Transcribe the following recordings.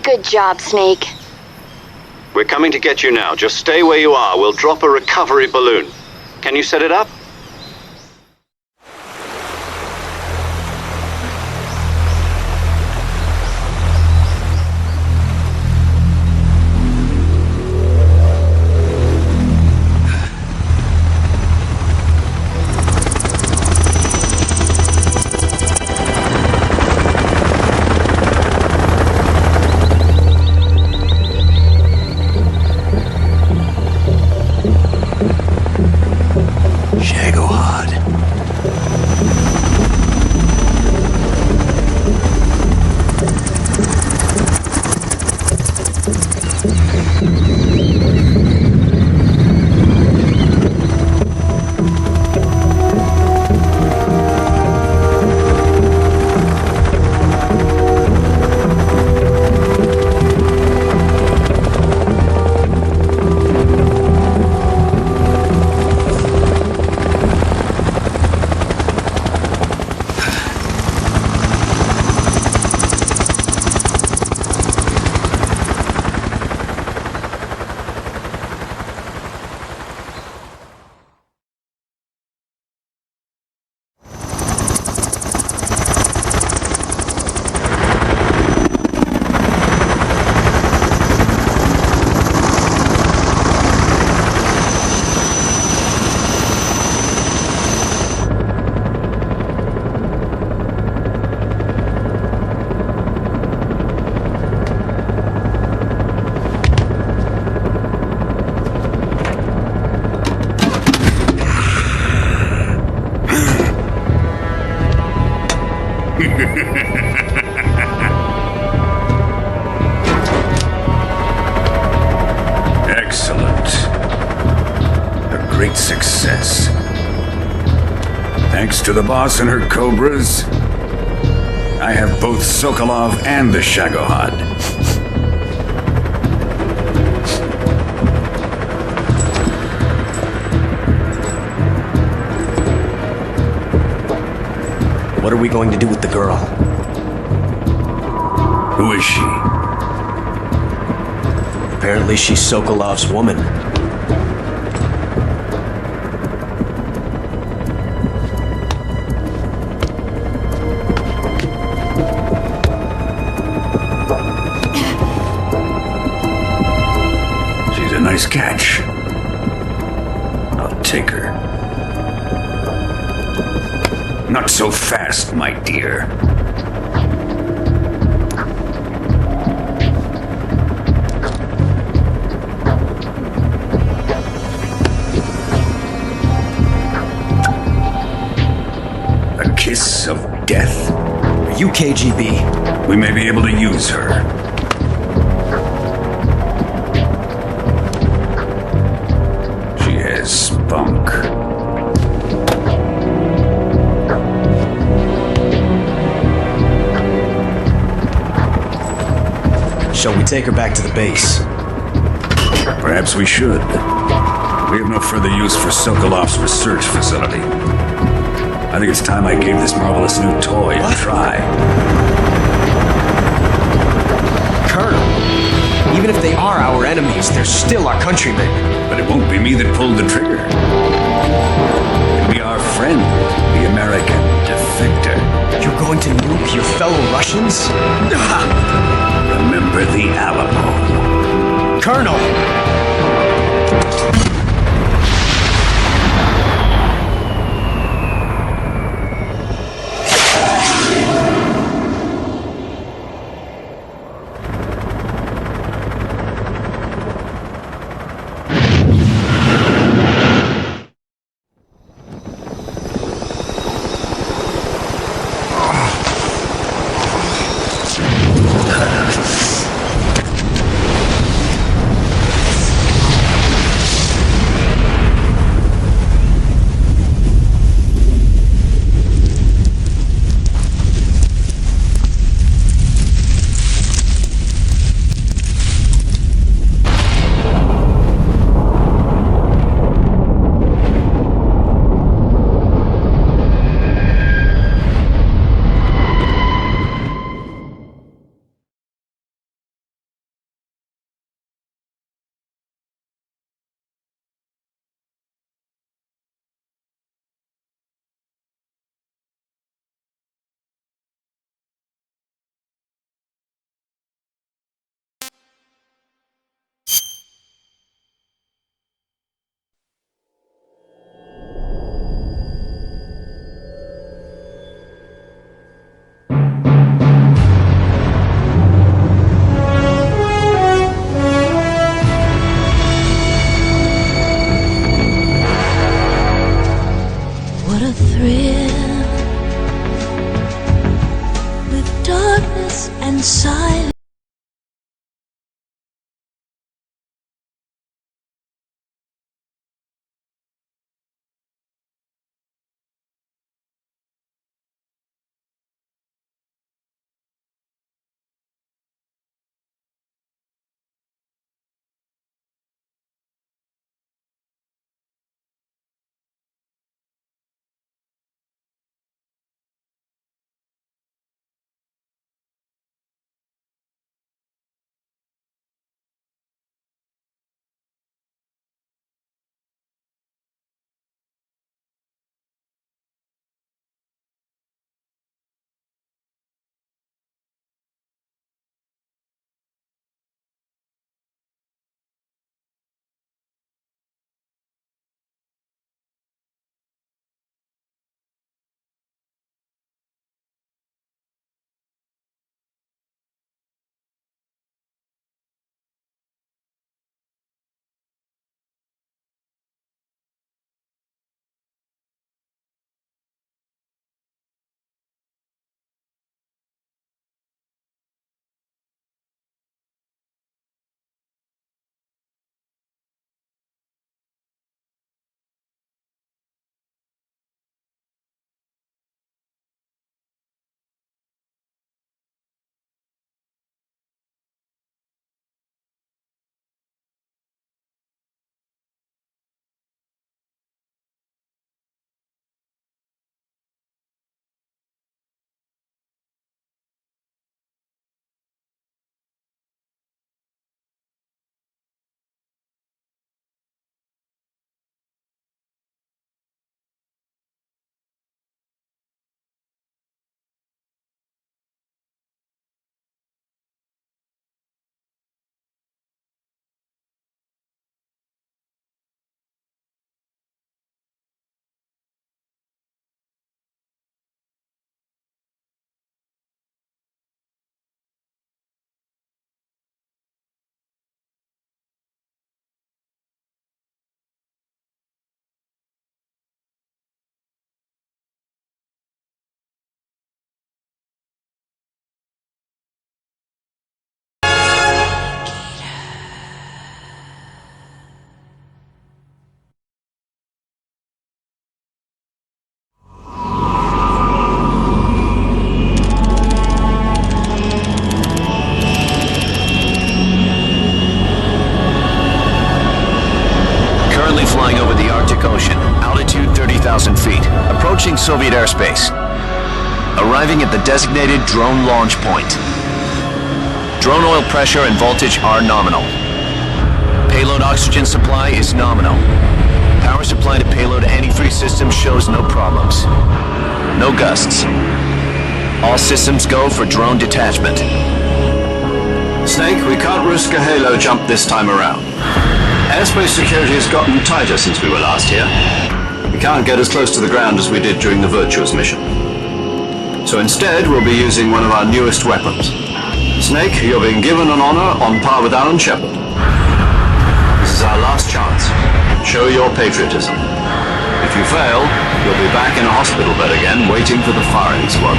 Good job, Snake. We're coming to get you now. Just stay where you are. We'll drop a recovery balloon. Can you set it up? Excellent. A great success. Thanks to the boss and her cobras, I have both Sokolov and the Shagohod. What are we going to do with the girl? Who is she? Apparently she's Sokolov's woman. She's a nice catch. I'll take her. Not so fast, my dear. A kiss of death. Are you KGB? We may be able to use her. She has spunk. Shall we take her back to the base? Perhaps we should. We have no further use for Sokolov's research facility. I think it's time I gave this marvelous new toy a try. Colonel, even if they are our enemies, they're still our countrymen. But it won't be me that pulled the trigger. It'll be our friend, the American defector. You're going to nuke your fellow Russians? Remember the Alamo. Colonel! a thrill with darkness and silence. Flying over the Arctic Ocean, altitude 30,000 feet, approaching Soviet airspace. Arriving at the designated drone launch point. Drone oil pressure and voltage are nominal. Payload oxygen supply is nominal. Power supply to payload antifreeze system shows no problems. No gusts. All systems go for drone detachment. Snake, we can't risk a halo jump this time around. Airspace security has gotten tighter since we were last here. We can't get as close to the ground as we did during the Virtuous mission. So instead, we'll be using one of our newest weapons. Snake, you're being given an honor on par with Alan Shepard. This is our last chance. Show your patriotism. If you fail, you'll be back in a hospital bed again, waiting for the firing squad.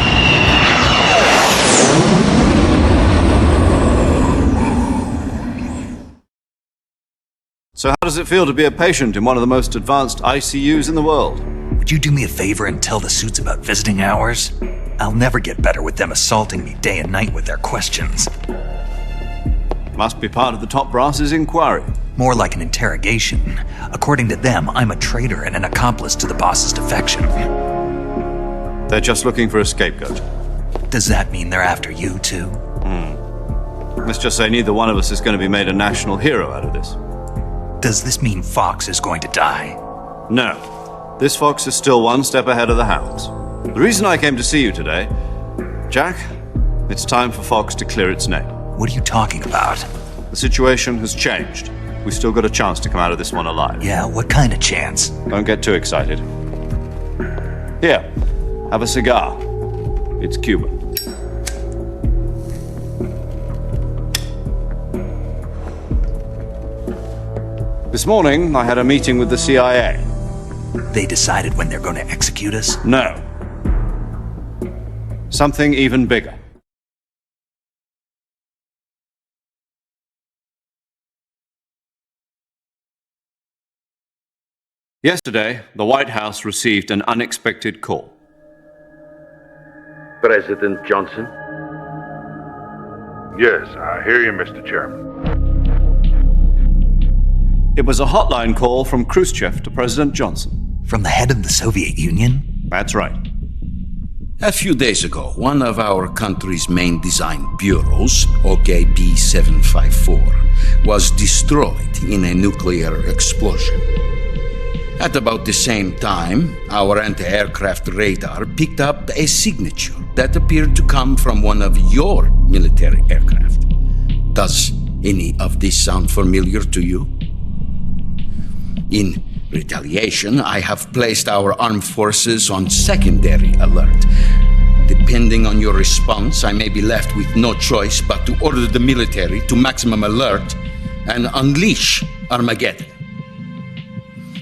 So how does it feel to be a patient in one of the most advanced ICUs in the world? Would you do me a favor and tell the suits about visiting hours? I'll never get better with them assaulting me day and night with their questions. Must be part of the top brass's inquiry. More like an interrogation. According to them, I'm a traitor and an accomplice to the boss's defection. They're just looking for a scapegoat. Does that mean they're after you, too? Let's just say neither one of us is going to be made a national hero out of this. Does this mean Fox is going to die? No. This fox is still one step ahead of the hounds. The reason I came to see you today, Jack, it's time for Fox to clear its name. What are you talking about? The situation has changed. We've still got a chance to come out of this one alive. Yeah, what kind of chance? Don't get too excited. Here, have a cigar. It's Cuba. This morning, I had a meeting with the CIA. They decided when they're going to execute us? No. Something even bigger. Yesterday, the White House received an unexpected call. President Johnson? Yes, I hear you, Mr. Chairman. It was a hotline call from Khrushchev to President Johnson. From the head of the Soviet Union? That's right. A few days ago, one of our country's main design bureaus, OKB 754, was destroyed in a nuclear explosion. At about the same time, our anti-aircraft radar picked up a signature that appeared to come from one of your military aircraft. Does any of this sound familiar to you? In retaliation, I have placed our armed forces on secondary alert. Depending on your response, I may be left with no choice but to order the military to maximum alert and unleash Armageddon.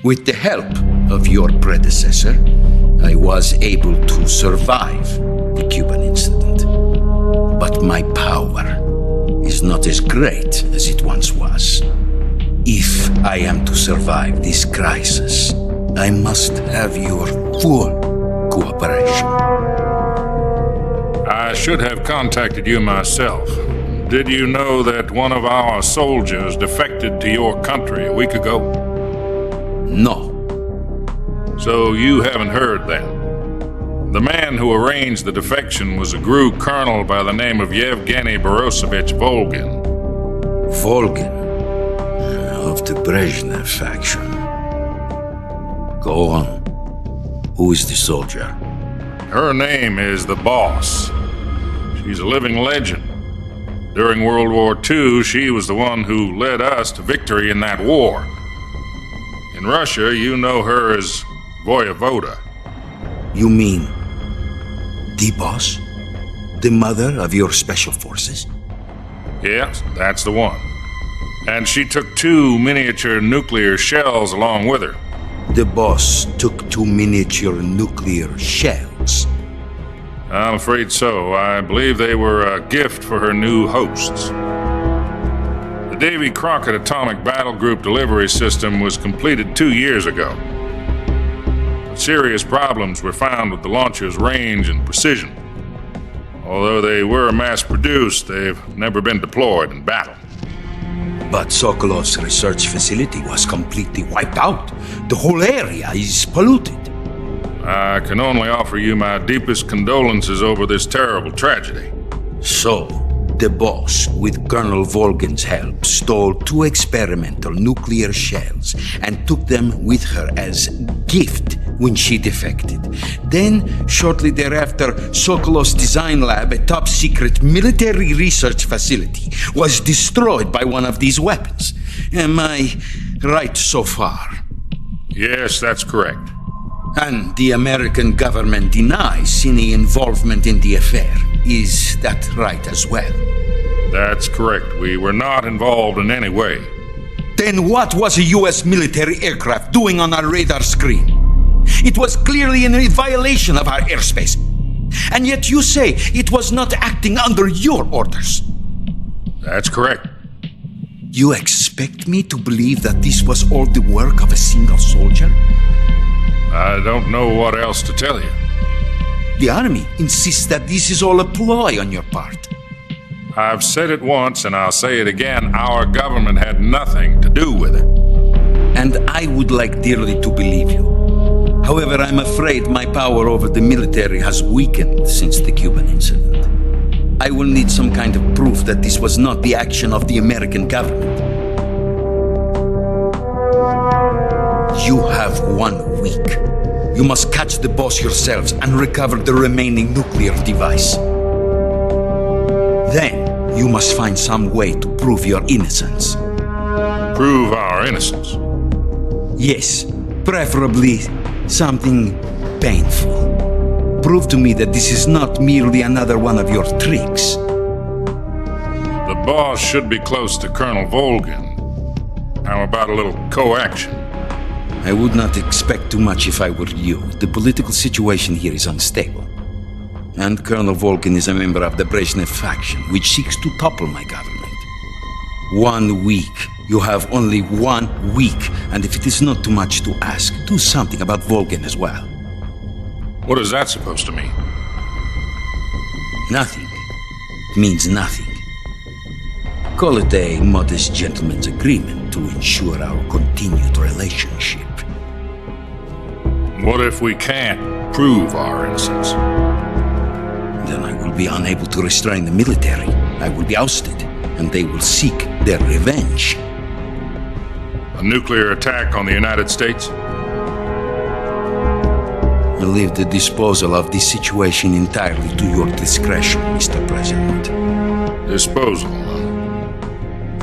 With the help of your predecessor, I was able to survive the Cuban incident. But my power is not as great as it once was. If I am to survive this crisis, I must have your full cooperation. I should have contacted you myself. Did you know that one of our soldiers defected to your country a week ago? No. So you haven't heard then. The man who arranged the defection was a GRU colonel by the name of Yevgeny Borisovich Volgin. Volgin, of the Brezhnev faction. Go on. Who is the soldier? Her name is the Boss. She's a living legend. During World War II, she was the one who led us to victory in that war. In Russia, you know her as Voyevoda. You mean the Boss? The mother of your special forces? Yes, that's the one. And she took 2 miniature nuclear shells along with her. The Boss took 2 miniature nuclear shells. I'm afraid so. I believe they were a gift for her new hosts. The Davy Crockett Atomic Battle Group delivery system was completed 2 years ago. But serious problems were found with the launcher's range and precision. Although they were mass-produced, they've never been deployed in battle. But Sokolov's research facility was completely wiped out. The whole area is polluted. I can only offer you my deepest condolences over this terrible tragedy. So, the Boss, with Colonel Volgin's help, stole 2 experimental nuclear shells and took them with her as gift when she defected. Then, shortly thereafter, Sokolov's design lab, a top-secret military research facility, was destroyed by one of these weapons. Am I right so far? Yes, that's correct. And the American government denies any involvement in the affair. Is that right as well? That's correct. We were not involved in any way. Then what was a U.S. military aircraft doing on our radar screen? It was clearly in violation of our airspace. And yet you say it was not acting under your orders. That's correct. You expect me to believe that this was all the work of a single soldier? I don't know what else to tell you. The Army insists that this is all a ploy on your part. I've said it once and I'll say it again. Our government had nothing to do with it. And I would like dearly to believe you. However, I'm afraid my power over the military has weakened since the Cuban incident. I will need some kind of proof that this was not the action of the American government. You have 1 week. You must catch the Boss yourselves and recover the remaining nuclear device. Then, you must find some way to prove your innocence. Prove our innocence? Yes, preferably something painful. Prove to me that this is not merely another one of your tricks. The Boss should be close to Colonel Volgin. How about a little coaction? I would not expect too much if I were you. The political situation here is unstable. And Colonel Vol'kin is a member of the Brezhnev faction, which seeks to topple my government. 1 week. You have only 1 week. And if it is not too much to ask, do something about Vol'kin as well. What is that supposed to mean? Nothing. It means nothing. Call it a modest gentleman's agreement to ensure our continued relationship. What if we can't prove our innocence? Then I will be unable to restrain the military. I will be ousted, and they will seek their revenge. A nuclear attack on the United States? I leave the disposal of this situation entirely to your discretion, Mr. President. Disposal, huh?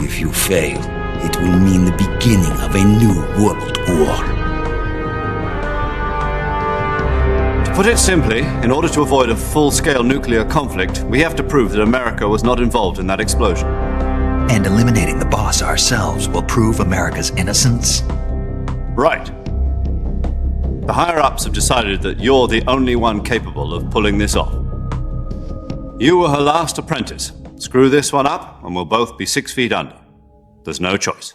If you fail, it will mean the beginning of a new world war. To put it simply, in order to avoid a full-scale nuclear conflict, we have to prove that America was not involved in that explosion. And eliminating the boss ourselves will prove America's innocence? Right. The higher-ups have decided that you're the only one capable of pulling this off. You were her last apprentice. Screw this one up, and we'll both be 6 feet under. There's no choice.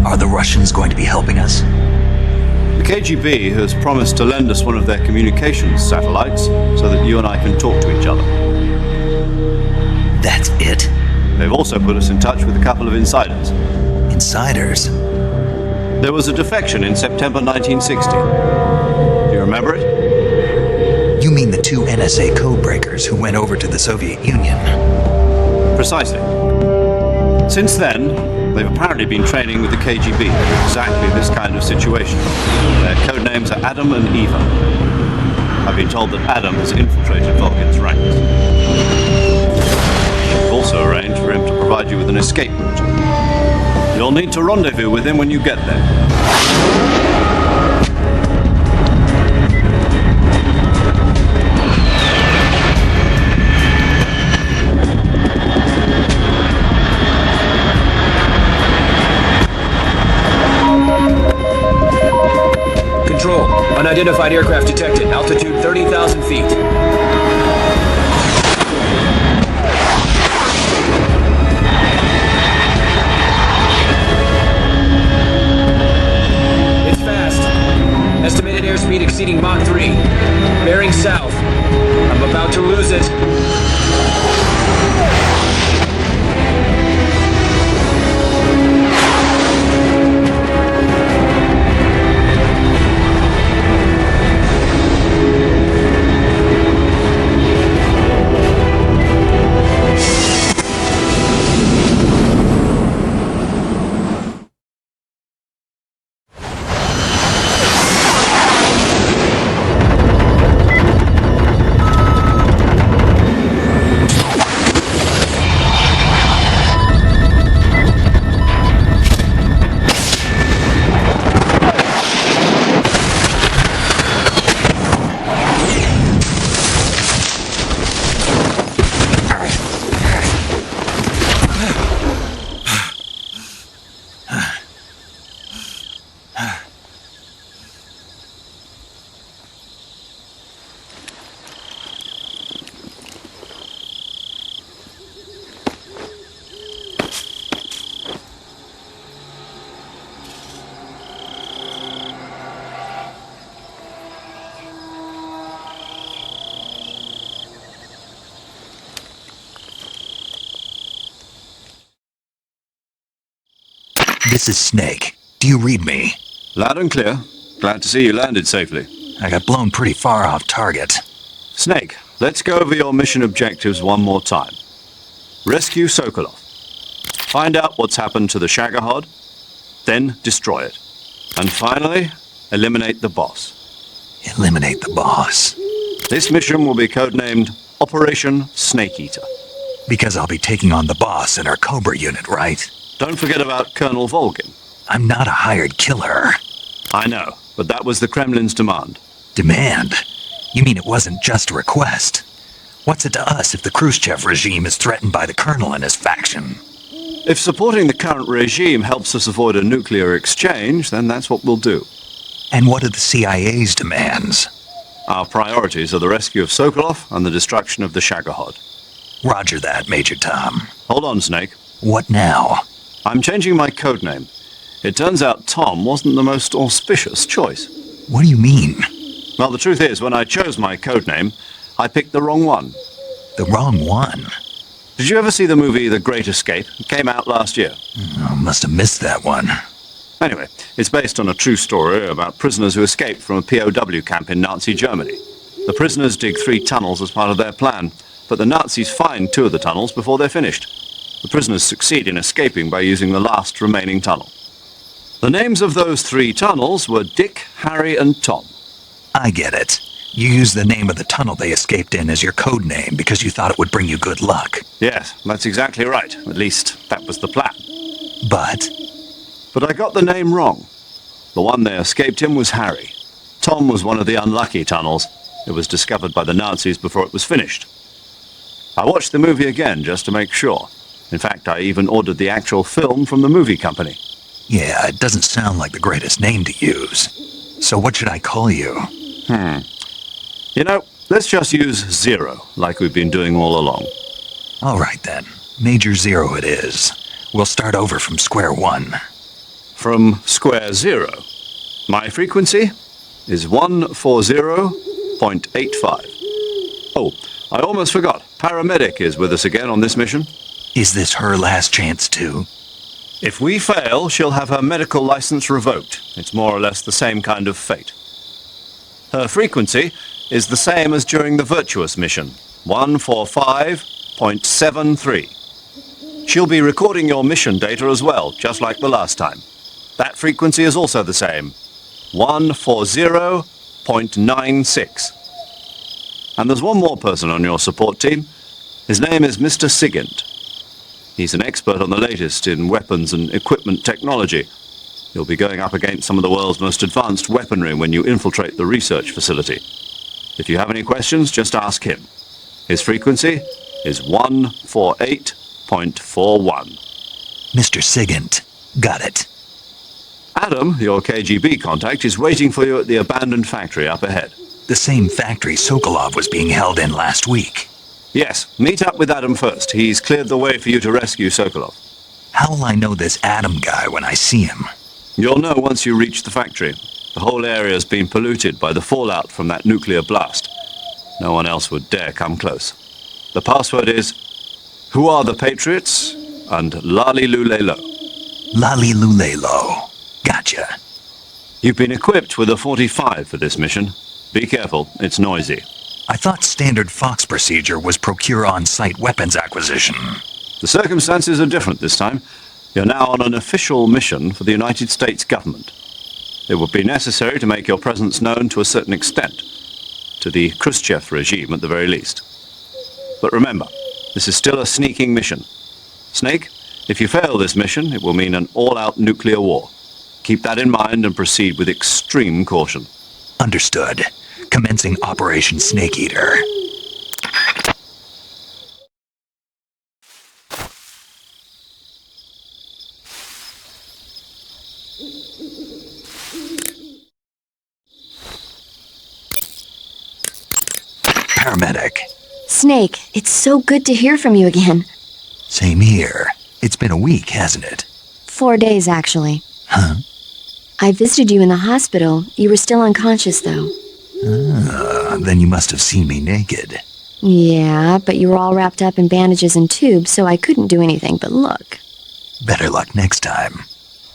Are the Russians going to be helping us? The KGB has promised to lend us one of their communications satellites so that you and I can talk to each other. That's it? They've also put us in touch with a couple of insiders. Insiders? There was a defection in September 1960. Do you remember it? You mean the 2 NSA codebreakers who went over to the Soviet Union? Precisely. Since then, they've apparently been training with the KGB for exactly this kind of situation. Their codenames are Adam and Eva. I've been told that Adam has infiltrated Vol'kin's ranks. We've also arranged for him to provide you with an escape route. You'll need to rendezvous with him when you get there. Control. Unidentified aircraft detected. Altitude 30,000 feet. It's fast. Estimated airspeed exceeding Mach 3. Bearing south. I'm about to lose it. This is Snake. Do you read me? Loud and clear. Glad to see you landed safely. I got blown pretty far off target. Snake, let's go over your mission objectives one more time. Rescue Sokolov. Find out what's happened to the Shagohod, then destroy it. And finally, eliminate the boss. Eliminate the boss. This mission will be codenamed Operation Snake Eater. Because I'll be taking on the boss in our Cobra unit, right? Don't forget about Colonel Vol'kin. I'm not a hired killer. I know, but that was the Kremlin's demand. Demand? You mean it wasn't just a request? What's it to us if the Khrushchev regime is threatened by the Colonel and his faction? If supporting the current regime helps us avoid a nuclear exchange, then that's what we'll do. And what are the CIA's demands? Our priorities are the rescue of Sokolov and the destruction of the Shagohod. Roger that, Major Tom. Hold on, Snake. What now? I'm changing my codename. It turns out Tom wasn't the most auspicious choice. What do you mean? Well, the truth is, when I chose my codename, I picked the wrong one. The wrong one? Did you ever see the movie The Great Escape? It came out last year. Oh, must have missed that one. Anyway, it's based on a true story about prisoners who escaped from a POW camp in Nazi Germany. The prisoners dig 3 tunnels as part of their plan, but the Nazis find 2 of the tunnels before they're finished. The prisoners succeed in escaping by using the last remaining tunnel. The names of those 3 tunnels were Dick, Harry, and Tom. I get it. You used the name of the tunnel they escaped in as your code name because you thought it would bring you good luck. Yes, that's exactly right. At least, that was the plan. But I got the name wrong. The one they escaped in was Harry. Tom was one of the unlucky tunnels. It was discovered by the Nazis before it was finished. I watched the movie again just to make sure. In fact, I even ordered the actual film from the movie company. yeah, it doesn't sound like the greatest name to use. So what should I call you? You know, let's just use Zero, like we've been doing all along. All right then. Major Zero it is. We'll start over from square one. From square zero. My frequency is 140.85. Oh, I almost forgot. Paramedic is with us again on this mission. Is this her last chance too? If we fail, she'll have her medical license revoked. It's more or less the same kind of fate. Her frequency is the same as during the Virtuous mission, 145.73. She'll be recording your mission data as well, just like the last time. That frequency is also the same, 140.96. And there's one more person on your support team. His name is Mr. Sigint. He's an expert on the latest in weapons and equipment technology. You'll be going up against some of the world's most advanced weaponry when you infiltrate the research facility. If you have any questions, just ask him. His frequency is 148.41. Mr. Sigint. Got it. Adam, your KGB contact, is waiting for you at the abandoned factory up ahead. The same factory Sokolov was being held in last week. Yes, meet up with Adam first. He's cleared the way for you to rescue Sokolov. How will I know this Adam guy when I see him? You'll know once you reach the factory. The whole area's been polluted by the fallout from that nuclear blast. No one else would dare come close. The password is, "Who are the Patriots?" and "Lali Lulelo." Lali Lulelo. Gotcha. You've been equipped with a 45 for this mission. Be careful, it's noisy. I thought standard Fox procedure was procure on-site weapons acquisition. The circumstances are different this time. You're now on an official mission for the United States government. It would be necessary to make your presence known to a certain extent, to the Khrushchev regime at the very least. But remember, this is still a sneaking mission. Snake, if you fail this mission, it will mean an all-out nuclear war. Keep that in mind and proceed with extreme caution. Understood. Commencing Operation Snake Eater. Paramedic. Snake, it's so good to hear from you again. Same here. It's been a week, hasn't it? 4 days, actually. Huh? I visited you in the hospital. You were still unconscious, though. Then you must have seen me naked. Yeah, but you were all wrapped up in bandages and tubes, so I couldn't do anything but look. Better luck next time.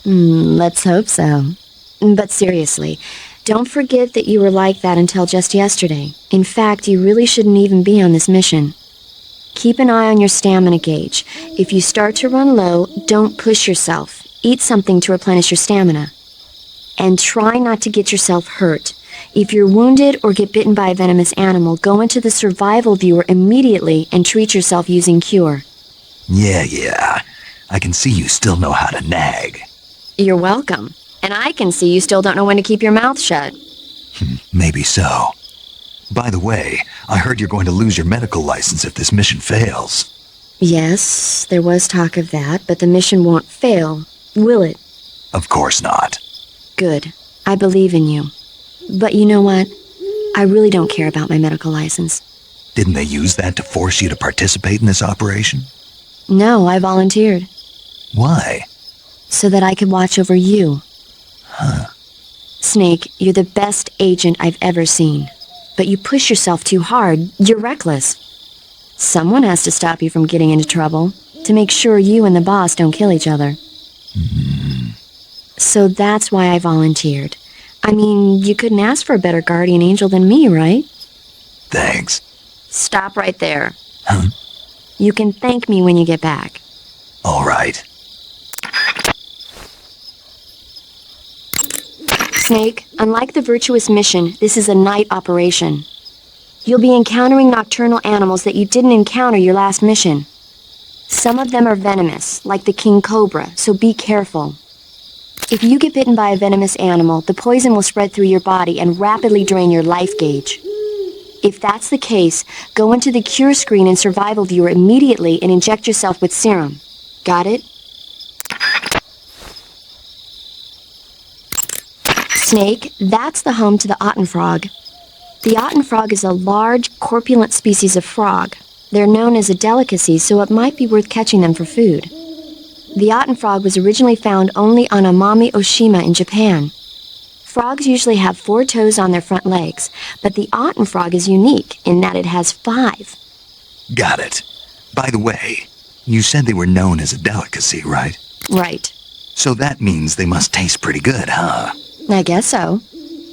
Let's hope so. But seriously, don't forget that you were like that until just yesterday. In fact, you really shouldn't even be on this mission. Keep an eye on your stamina gauge. If you start to run low, don't push yourself. Eat something to replenish your stamina. And try not to get yourself hurt. If you're wounded or get bitten by a venomous animal, go into the survival viewer immediately and treat yourself using Cure. Yeah. I can see you still know how to nag. You're welcome. And I can see you still don't know when to keep your mouth shut. Maybe so. By the way, I heard you're going to lose your medical license if this mission fails. Yes, there was talk of that, but the mission won't fail, will it? Of course not. Good. I believe in you. But you know what? I really don't care about my medical license. Didn't they use that to force you to participate in this operation? No, I volunteered. Why? So that I could watch over you. Huh. Snake, you're the best agent I've ever seen. But you push yourself too hard. You're reckless. Someone has to stop you from getting into trouble, to make sure you and the boss don't kill each other. So that's why I volunteered. I mean, you couldn't ask for a better guardian angel than me, right? Thanks. Stop right there. Huh? You can thank me when you get back. All right. Snake, unlike the Virtuous mission, this is a night operation. You'll be encountering nocturnal animals that you didn't encounter your last mission. Some of them are venomous, like the king cobra, so be careful. If you get bitten by a venomous animal, the poison will spread through your body and rapidly drain your life gauge. If that's the case, go into the cure screen and survival viewer immediately and inject yourself with serum. Got it? Snake, that's the home to the otten frog. The otten frog is a large, corpulent species of frog. They're known as a delicacy, so it might be worth catching them for food. The otten frog was originally found only on Amami Oshima in Japan. Frogs usually have 4 toes on their front legs, but the otten frog is unique in that it has 5. Got it. By the way, you said they were known as a delicacy, right? Right. So that means they must taste pretty good, huh? I guess so.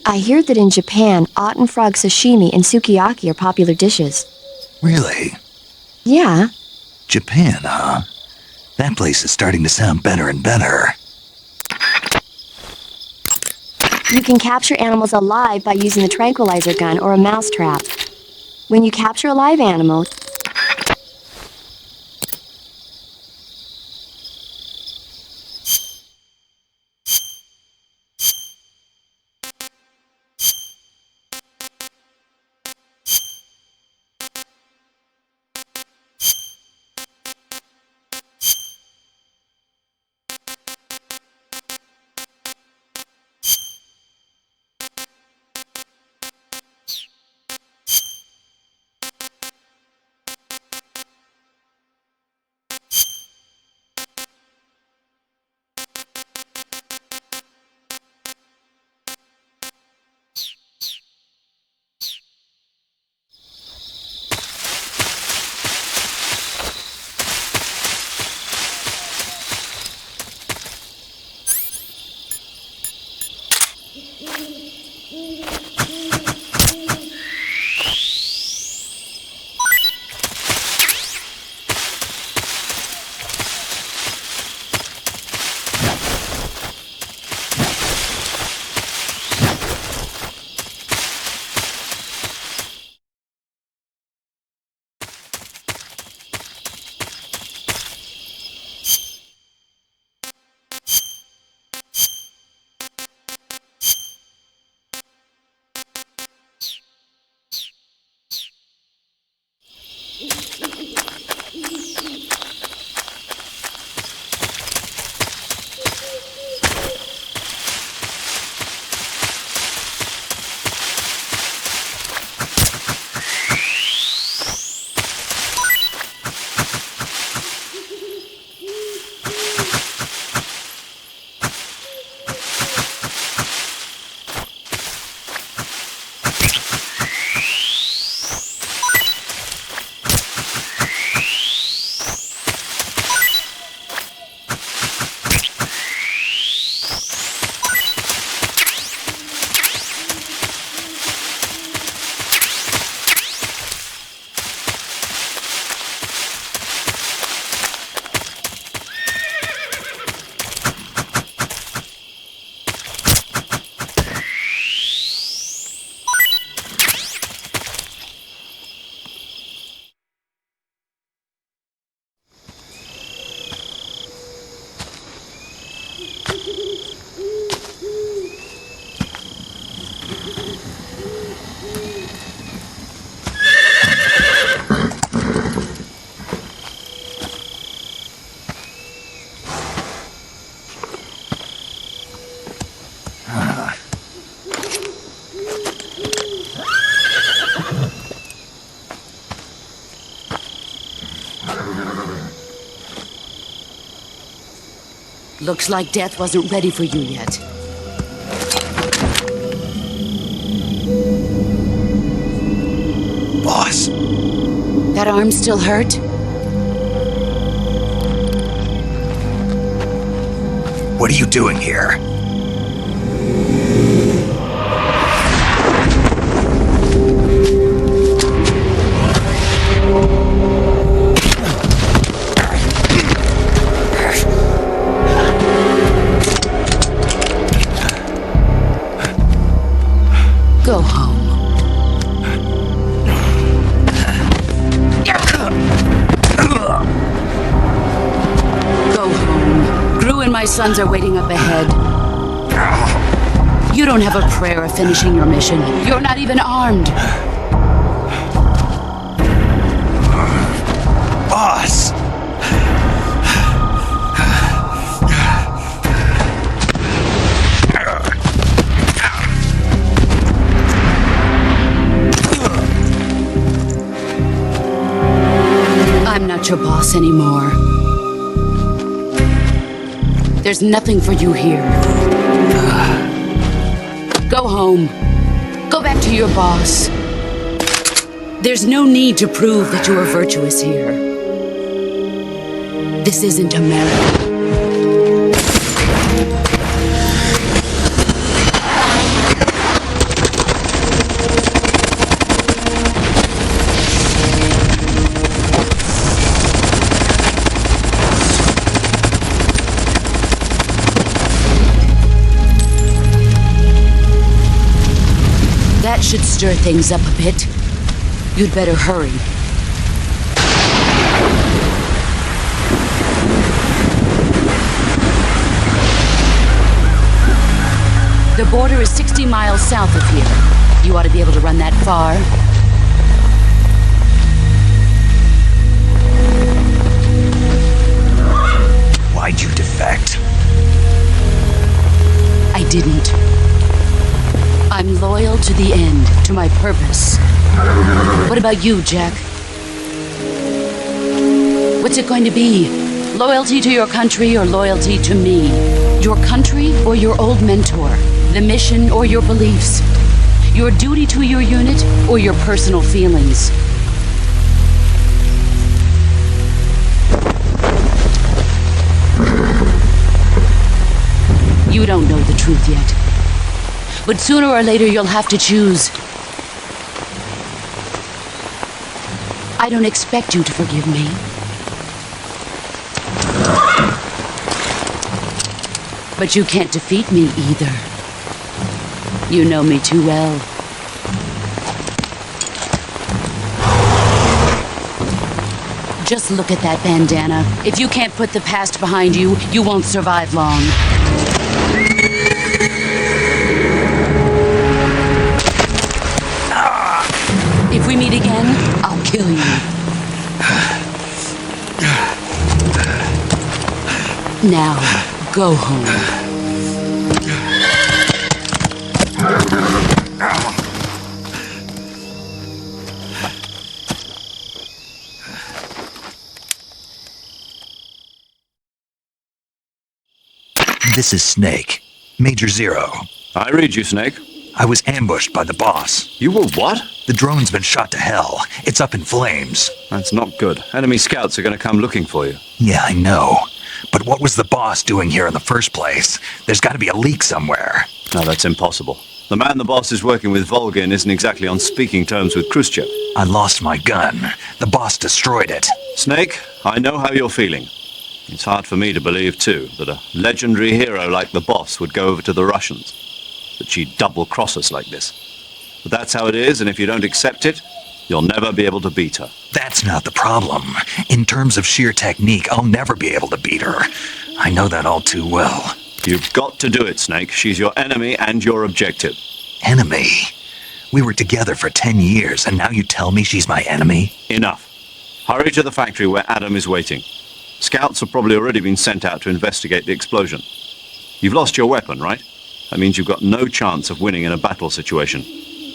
I hear that in Japan, otten frog sashimi and sukiyaki are popular dishes. Really? Yeah. Japan, huh? That place is starting to sound better and better. You can capture animals alive by using the tranquilizer gun or a mouse trap. When you capture a live animal, Looks like death wasn't ready for you yet. Boss, That arm still hurt? what are you doing here? Go home. Go home. Gru and my sons are waiting up ahead. You don't have a prayer of finishing your mission. You're not even armed. Boss! I'm not your boss anymore. There's nothing for you here. Go home. Go back to your boss. There's no need to prove that you are virtuous here. This isn't America. That should stir things up a bit. You'd better hurry. The border is 60 miles south of here. You ought to be able to run that far. Why'd you defect? I didn't. I'm loyal to the end, to my purpose. What about you, Jack? What's it going to be? Loyalty to your country or loyalty to me? Your country or your old mentor? The mission or your beliefs? Your duty to your unit or your personal feelings? You don't know the truth yet. But sooner or later you'll have to choose. I don't expect you to forgive me. But you can't defeat me either. You know me too well. Just look at that bandana. If you can't put the past behind you, you won't survive long. If we meet again, I'll kill you. Now, go home. This is Snake. Major Zero. I read you, Snake. I was ambushed by the boss. You were what? The drone's been shot to hell. It's up in flames. That's not good. Enemy scouts are going to come looking for you. Yeah, I know. But what was the boss doing here in the first place? There's got to be a leak somewhere. No, that's impossible. The man the boss is working with, Vol.1, isn't exactly on speaking terms with Khrushchev. I lost my gun. The boss destroyed it. Snake, I know how you're feeling. It's hard for me to believe, too, that a legendary hero like the boss would go over to the Russians. That she'd double-cross us like this. But that's how it is, and if you don't accept it, you'll never be able to beat her. That's not the problem. In terms of sheer technique, I'll never be able to beat her. I know that all too well. You've got to do it, Snake. She's your enemy and your objective. Enemy? We were together for 10 years, and now you tell me she's my enemy? Enough. Hurry to the factory where Adam is waiting. Scouts have probably already been sent out to investigate the explosion. You've lost your weapon, right? That means you've got no chance of winning in a battle situation.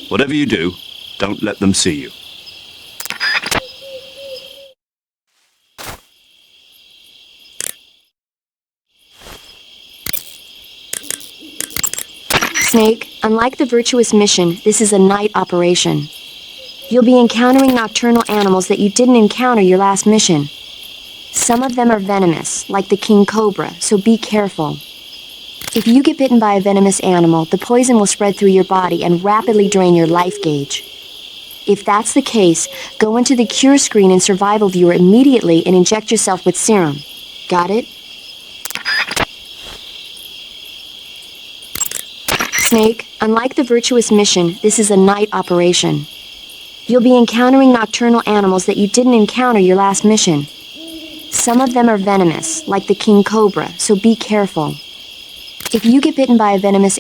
Whatever you do, don't let them see you. Snake, unlike the virtuous mission, this is a night operation. You'll be encountering nocturnal animals that you didn't encounter your last mission. Some of them are venomous, like the king cobra, so be careful. If you get bitten by a venomous animal, the poison will spread through your body and rapidly drain your life gauge. If that's the case, go into the cure screen and survival viewer immediately and inject yourself with serum. Got it? Snake, unlike the virtuous mission, this is a night operation. You'll be encountering nocturnal animals that you didn't encounter your last mission. Some of them are venomous, like the king cobra, so be careful. If you get bitten by a venomous...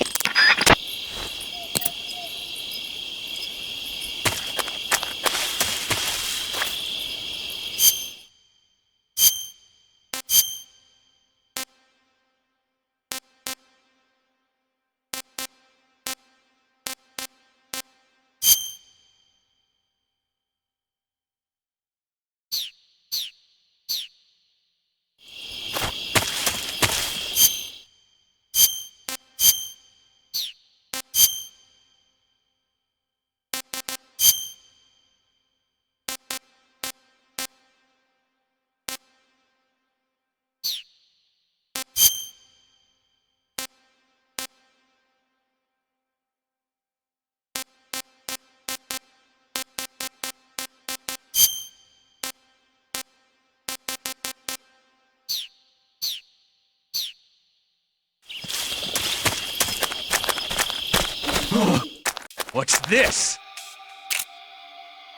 What's this?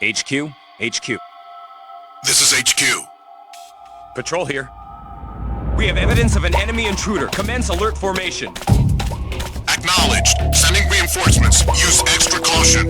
HQ? HQ. This is HQ. Patrol here. We have evidence of an enemy intruder. Commence alert formation. Acknowledged. Sending reinforcements. Use extra caution.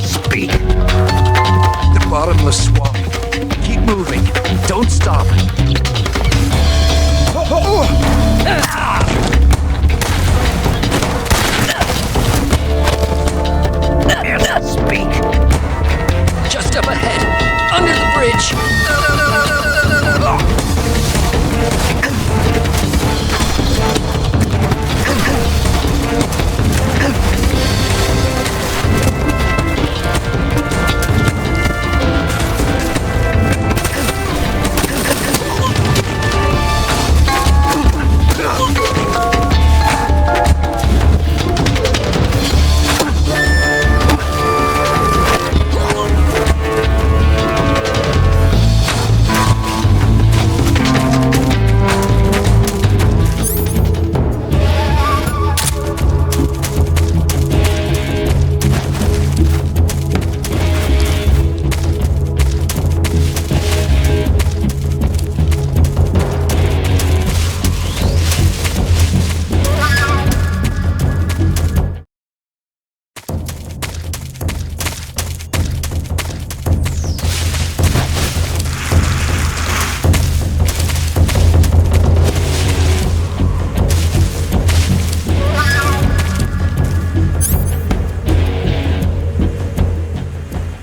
Speak. The bottomless swamp. Keep moving. Don't stop. Speak. Just up ahead. Under the bridge.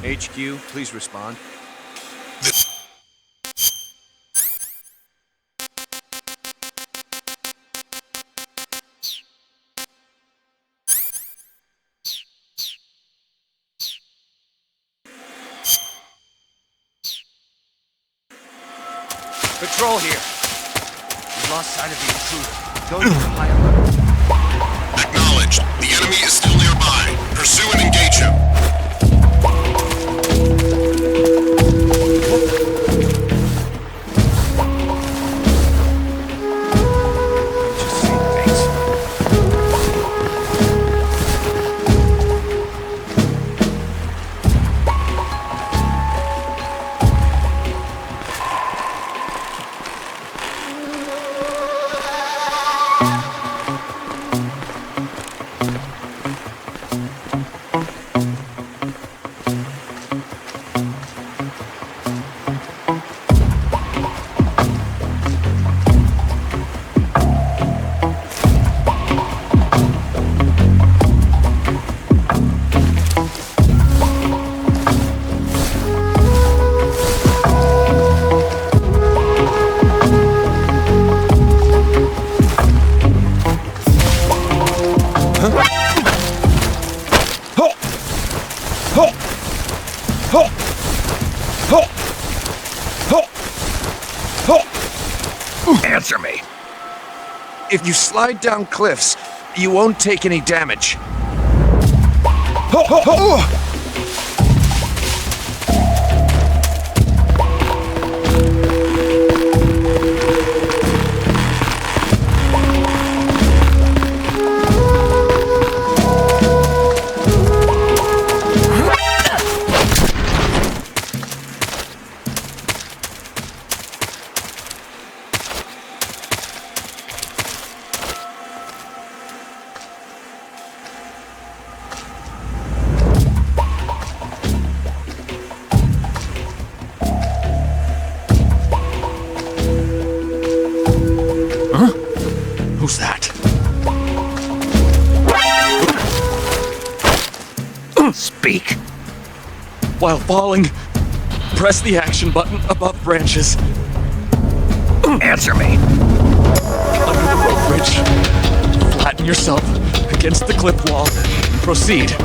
HQ, please respond. Patrol here. We lost sight of the intruder. Go to the high alert. Acknowledged. The enemy is still nearby. Pursue and engage him. Answer me. If you slide down cliffs, you won't take any damage. Who's that? Speak. While falling, press the action button above branches. Answer me. Under the rope bridge, flatten yourself against the cliff wall. Proceed.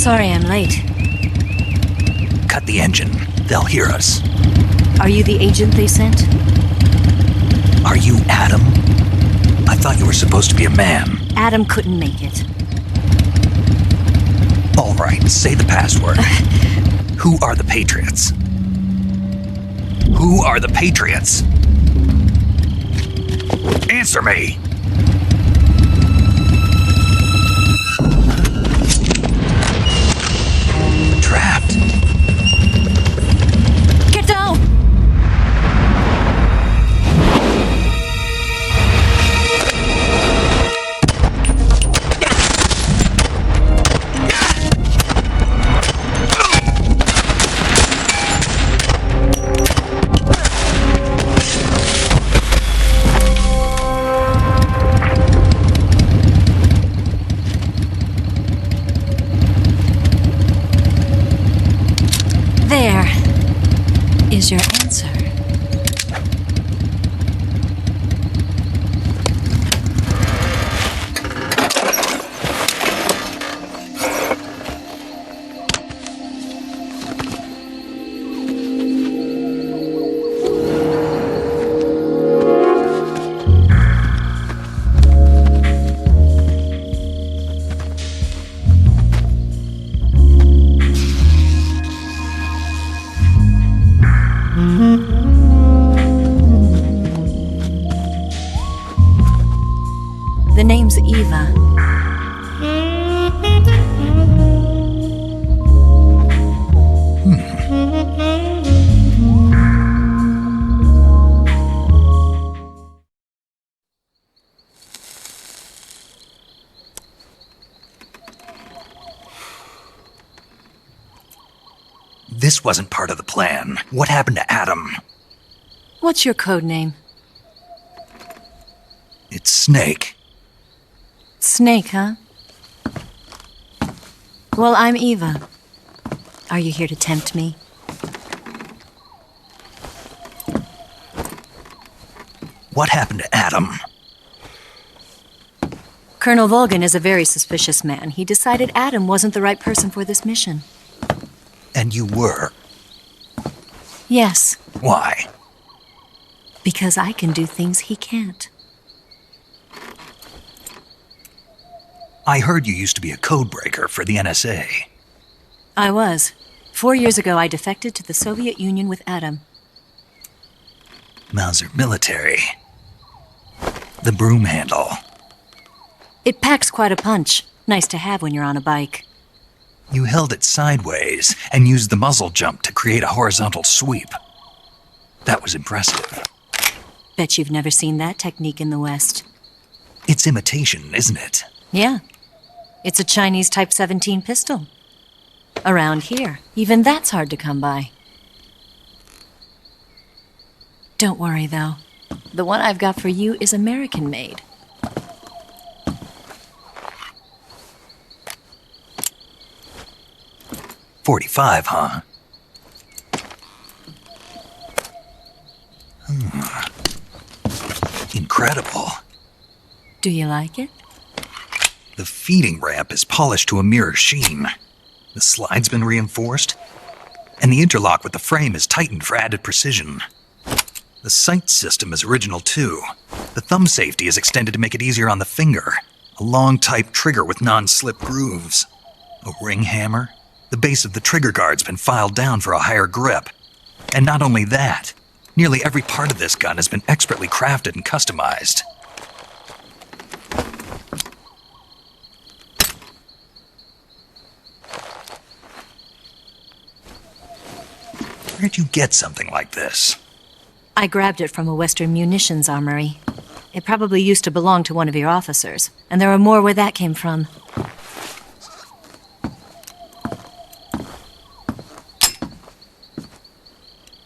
Sorry I'm late. Cut the engine. They'll hear us. Are you the agent they sent? Are you Adam? I thought you were supposed to be a man. Adam couldn't make it. All right, say the password. Who are the Patriots? Who are the Patriots? Answer me! is your answer? The name's Eva. This wasn't part of the plan. What happened to Adam? What's your code name? It's Snake. Snake, huh? Well, I'm Eva. Are you here to tempt me? What happened to Adam? Colonel Volgan is a very suspicious man. He decided Adam wasn't the right person for this mission. And you were? Yes, Why? because I can do things he can't. I heard you used to be a codebreaker for the NSA. I was. 4 years ago, I defected to the Soviet Union with Adam. Mauser military. The broom handle. It packs quite a punch. Nice to have when you're on a bike. You held it sideways and used the muzzle jump to create a horizontal sweep. That was impressive. Bet you've never seen that technique in the West. It's imitation, isn't it? Yeah. It's a Chinese Type 17 pistol. Around here, even that's hard to come by. Don't worry, though. The one I've got for you is American-made. .45, huh? Incredible. Do you like it? The feeding ramp is polished to a mirror sheen. The slide's been reinforced, and the interlock with the frame is tightened for added precision. The sight system is original too. The thumb safety is extended to make it easier on the finger. A long type trigger with non-slip grooves. A ring hammer. The base of the trigger guard's been filed down for a higher grip. And not only that, nearly every part of this gun has been expertly crafted and customized. Where'd you get something like this? I grabbed it from a Western munitions armory. It probably used to belong to one of your officers, and there are more where that came from.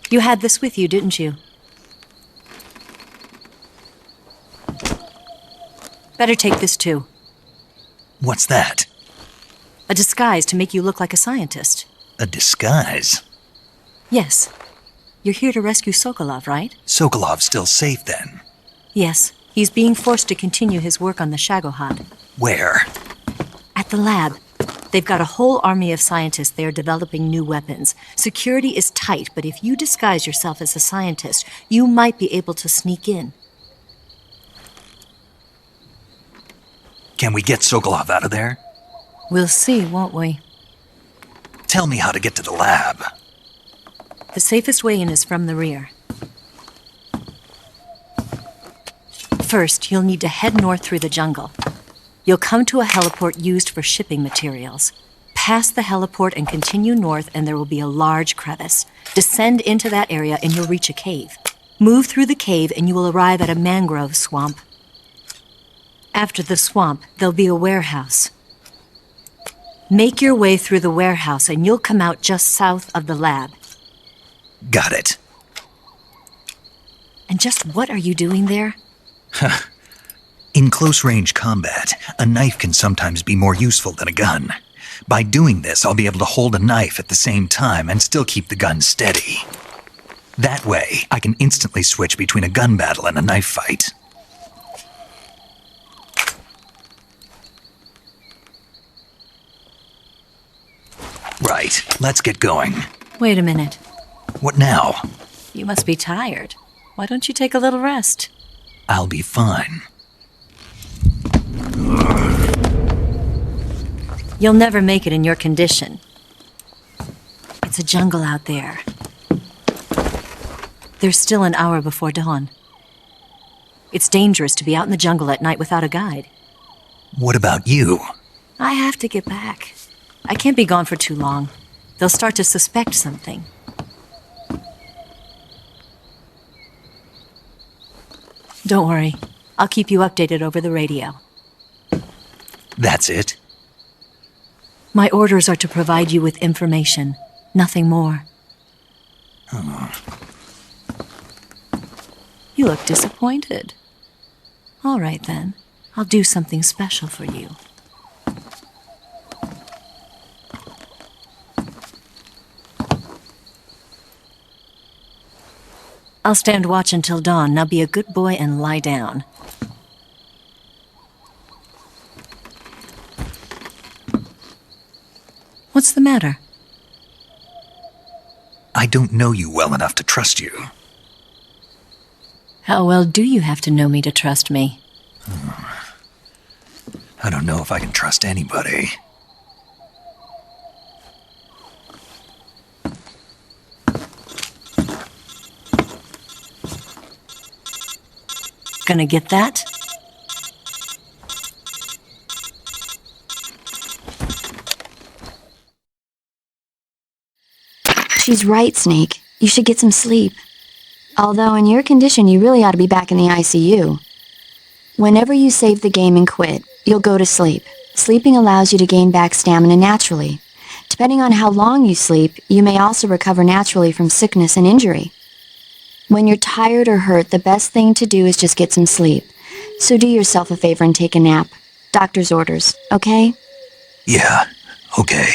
You had this with you, didn't you? Better take this too. What's that? A disguise to make you look like a scientist. A disguise? Yes. You're here to rescue Sokolov, right? Sokolov's still safe then? Yes. He's being forced to continue his work on the Shagohod. Where? At the lab. They've got a whole army of scientists there developing new weapons. Security is tight, but if you disguise yourself as a scientist, you might be able to sneak in. Can we get Sokolov out of there? We'll see, won't we? Tell me how to get to the lab. The safest way in is from the rear. First, you'll need to head north through the jungle. You'll come to a heliport used for shipping materials. Pass the heliport and continue north, and there will be a large crevice. Descend into that area and you'll reach a cave. Move through the cave and you will arrive at a mangrove swamp. After the swamp, there'll be a warehouse. Make your way through the warehouse and you'll come out just south of the lab. Got it. And just what are you doing there? In close-range combat, a knife can sometimes be more useful than a gun. By doing this, I'll be able to hold a knife at the same time and still keep the gun steady. That way, I can instantly switch between a gun battle and a knife fight. Right, let's get going. Wait a minute. What now? You must be tired. Why don't you take a little rest? I'll be fine. You'll never make it in your condition. It's a jungle out there. There's still an hour before dawn. It's dangerous to be out in the jungle at night without a guide. What about you? I have to get back. I can't be gone for too long. They'll start to suspect something. Don't worry. I'll keep you updated over the radio. That's it? My orders are to provide you with information, nothing more. Oh. You look disappointed. All right, then. I'll do something special for you. I'll stand watch until dawn. Now be a good boy and lie down. What's the matter? I don't know you well enough to trust you. How well do you have to know me to trust me? I don't know if I can trust anybody. Gonna get that? She's right, Snake. You should get some sleep. Although in your condition, you really ought to be back in the ICU. Whenever you save the game and quit, you'll go to sleep. Sleeping allows you to gain back stamina naturally. Depending on how long you sleep, you may also recover naturally from sickness and injury. When you're tired or hurt, the best thing to do is just get some sleep. So do yourself a favor and take a nap. Doctor's orders, okay? Yeah, okay.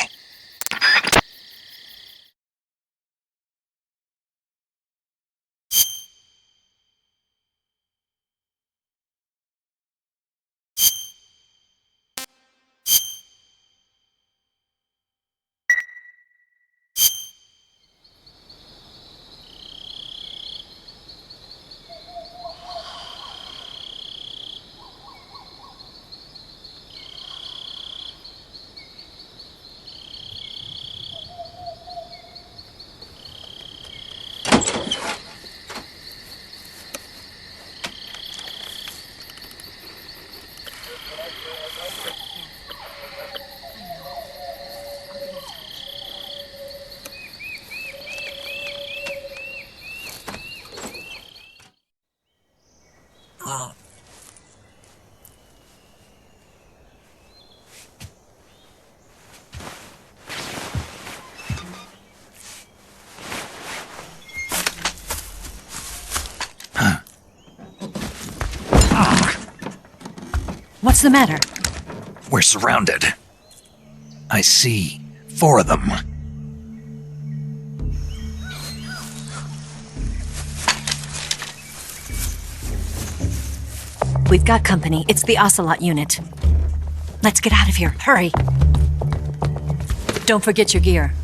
What's the matter? We're surrounded. I see 4 of them. We've got company. It's the Ocelot unit. Let's get out of here. Hurry. Don't forget your gear.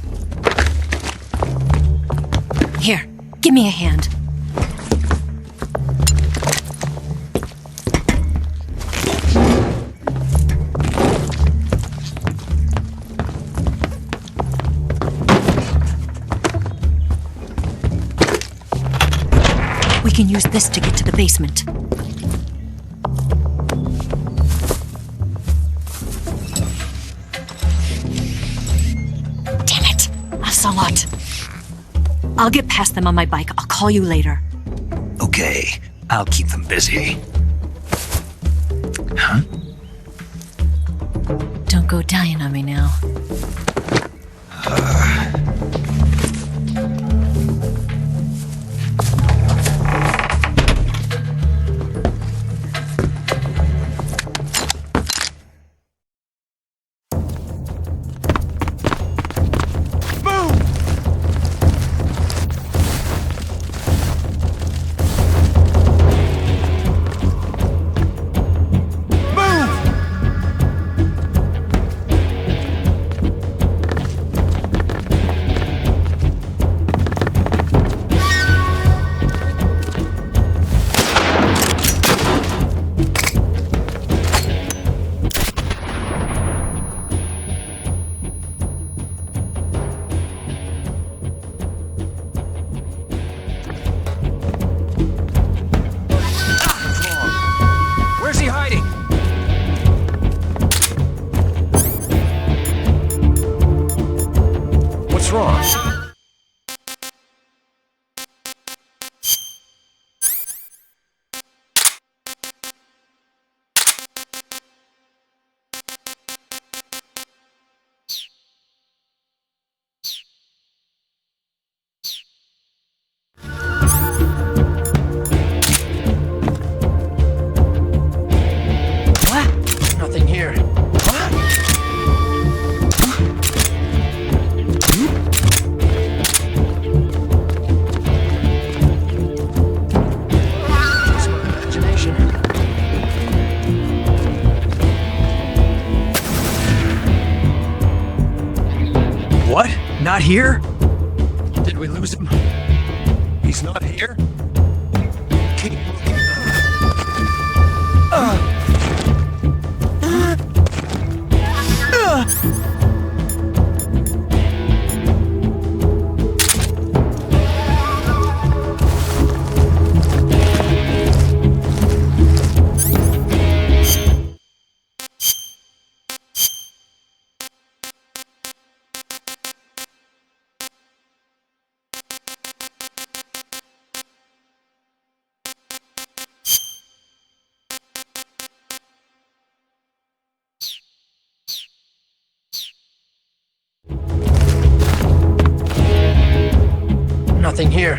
Here, give me a hand. We can use this to get to the basement. Damn it! Ocelot! I'll get past them on my bike. I'll call you later. Okay, I'll keep them busy. Huh? Don't go dying on me now. What's wrong? Nothing here. It's my imagination. What? Not here? Did we lose him? He's not here? Keep looking. Nothing here.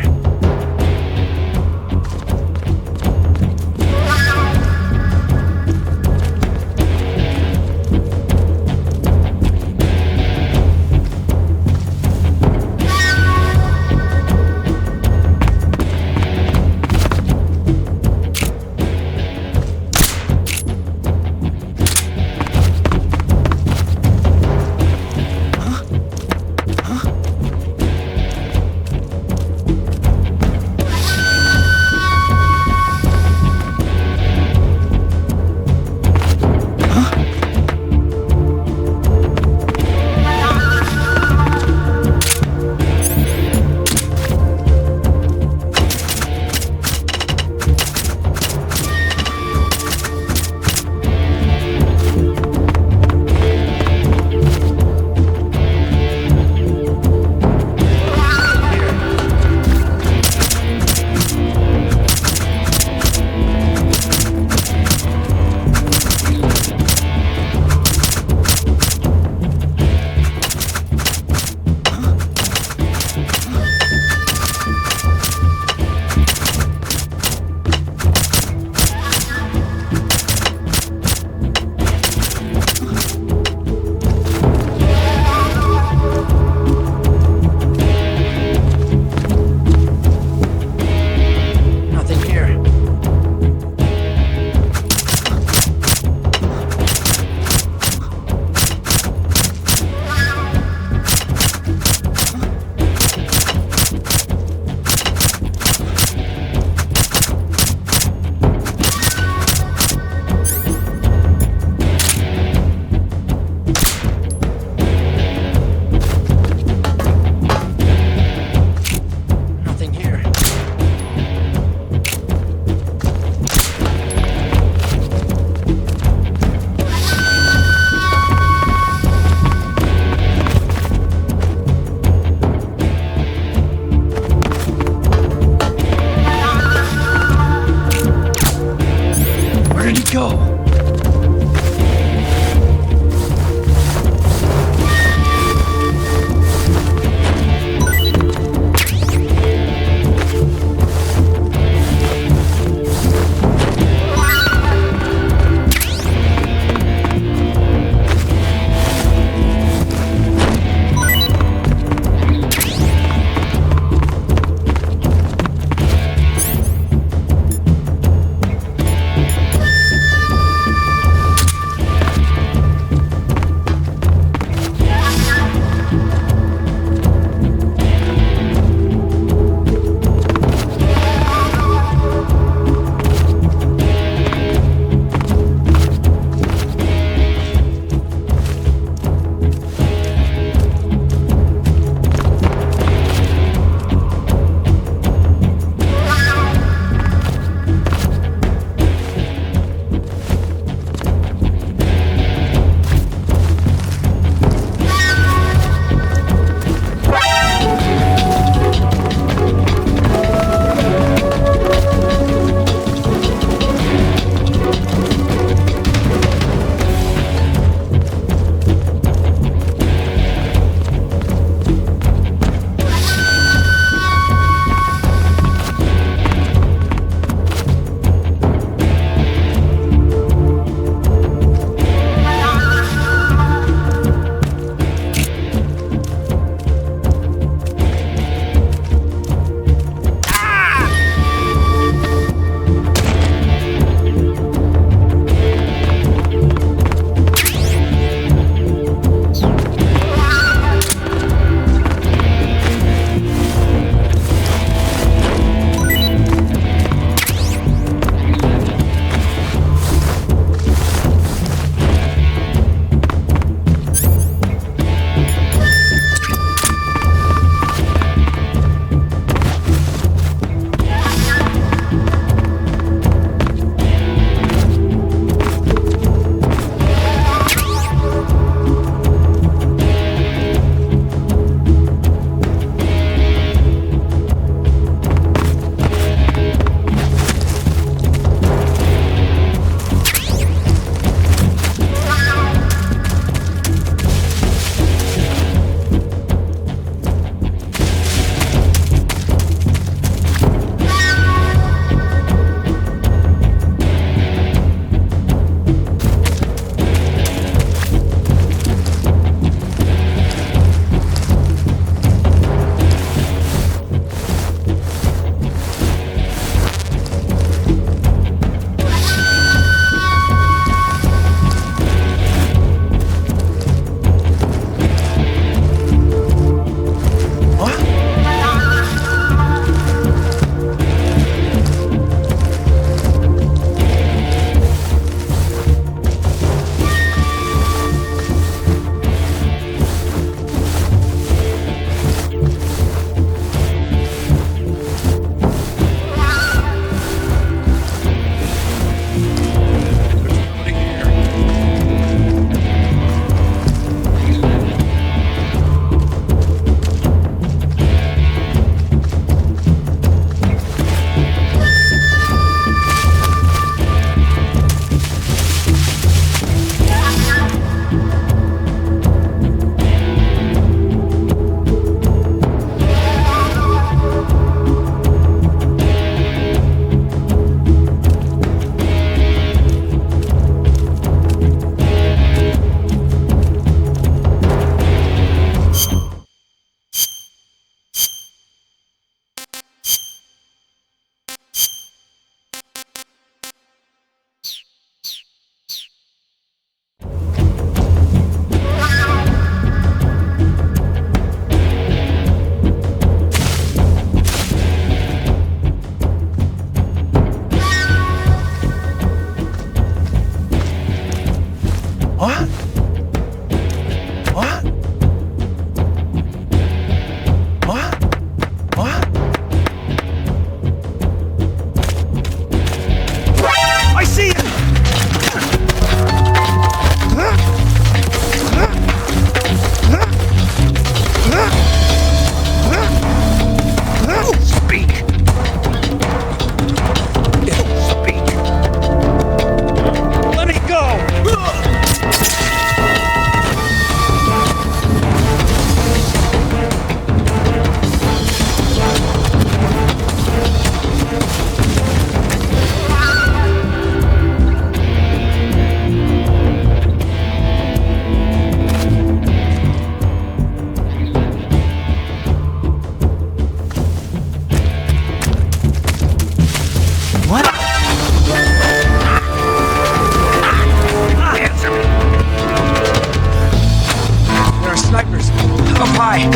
nearby.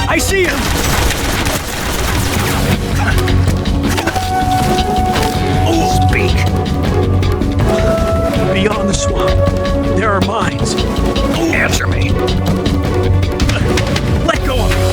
I see him! Speak. Beyond the swamp, there are mines. Answer me. Let go of me!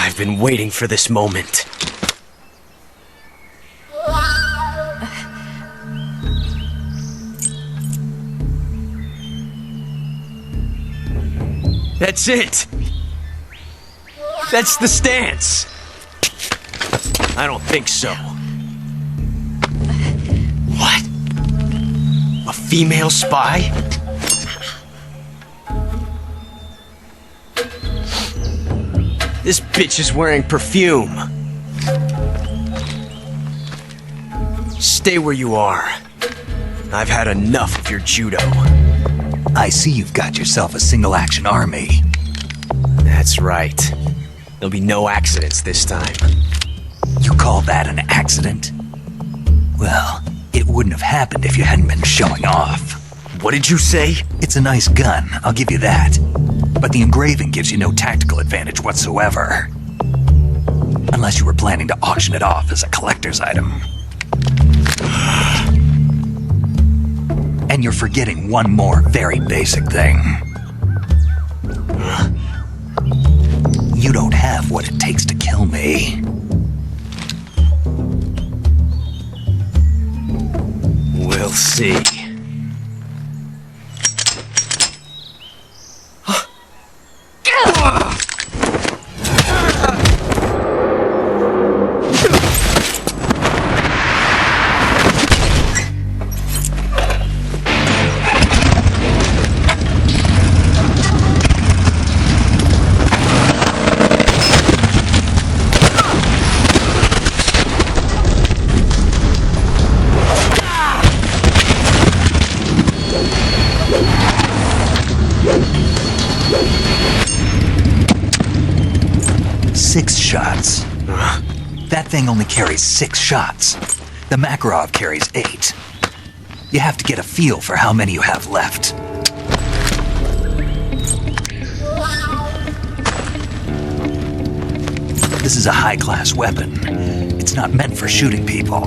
I've been waiting for this moment. That's it! That's the stance! I don't think so. What? A female spy? This bitch is wearing perfume. Stay where you are. I've had enough of your judo. I see you've got yourself a single-action army. That's right. There'll be no accidents this time. You call that an accident? Well, it wouldn't have happened if you hadn't been showing off. What did you say? It's a nice gun, I'll give you that. But the engraving gives you no tactical advantage whatsoever. Unless you were planning to auction it off as a collector's item. And you're forgetting one more very basic thing. You don't have what it takes to kill me. We'll see. Shots. That thing only carries 6 shots. The Makarov carries 8. You have to get a feel for how many you have left. This is a high-class weapon. It's not meant for shooting people.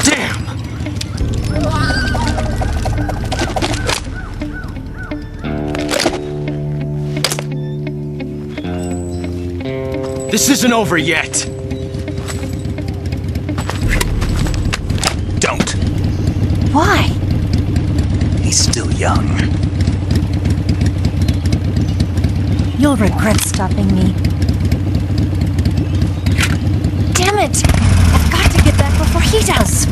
Damn! This isn't over yet. Don't. Why? He's still young. You'll regret stopping me. Damn it! I've got to get back before he does.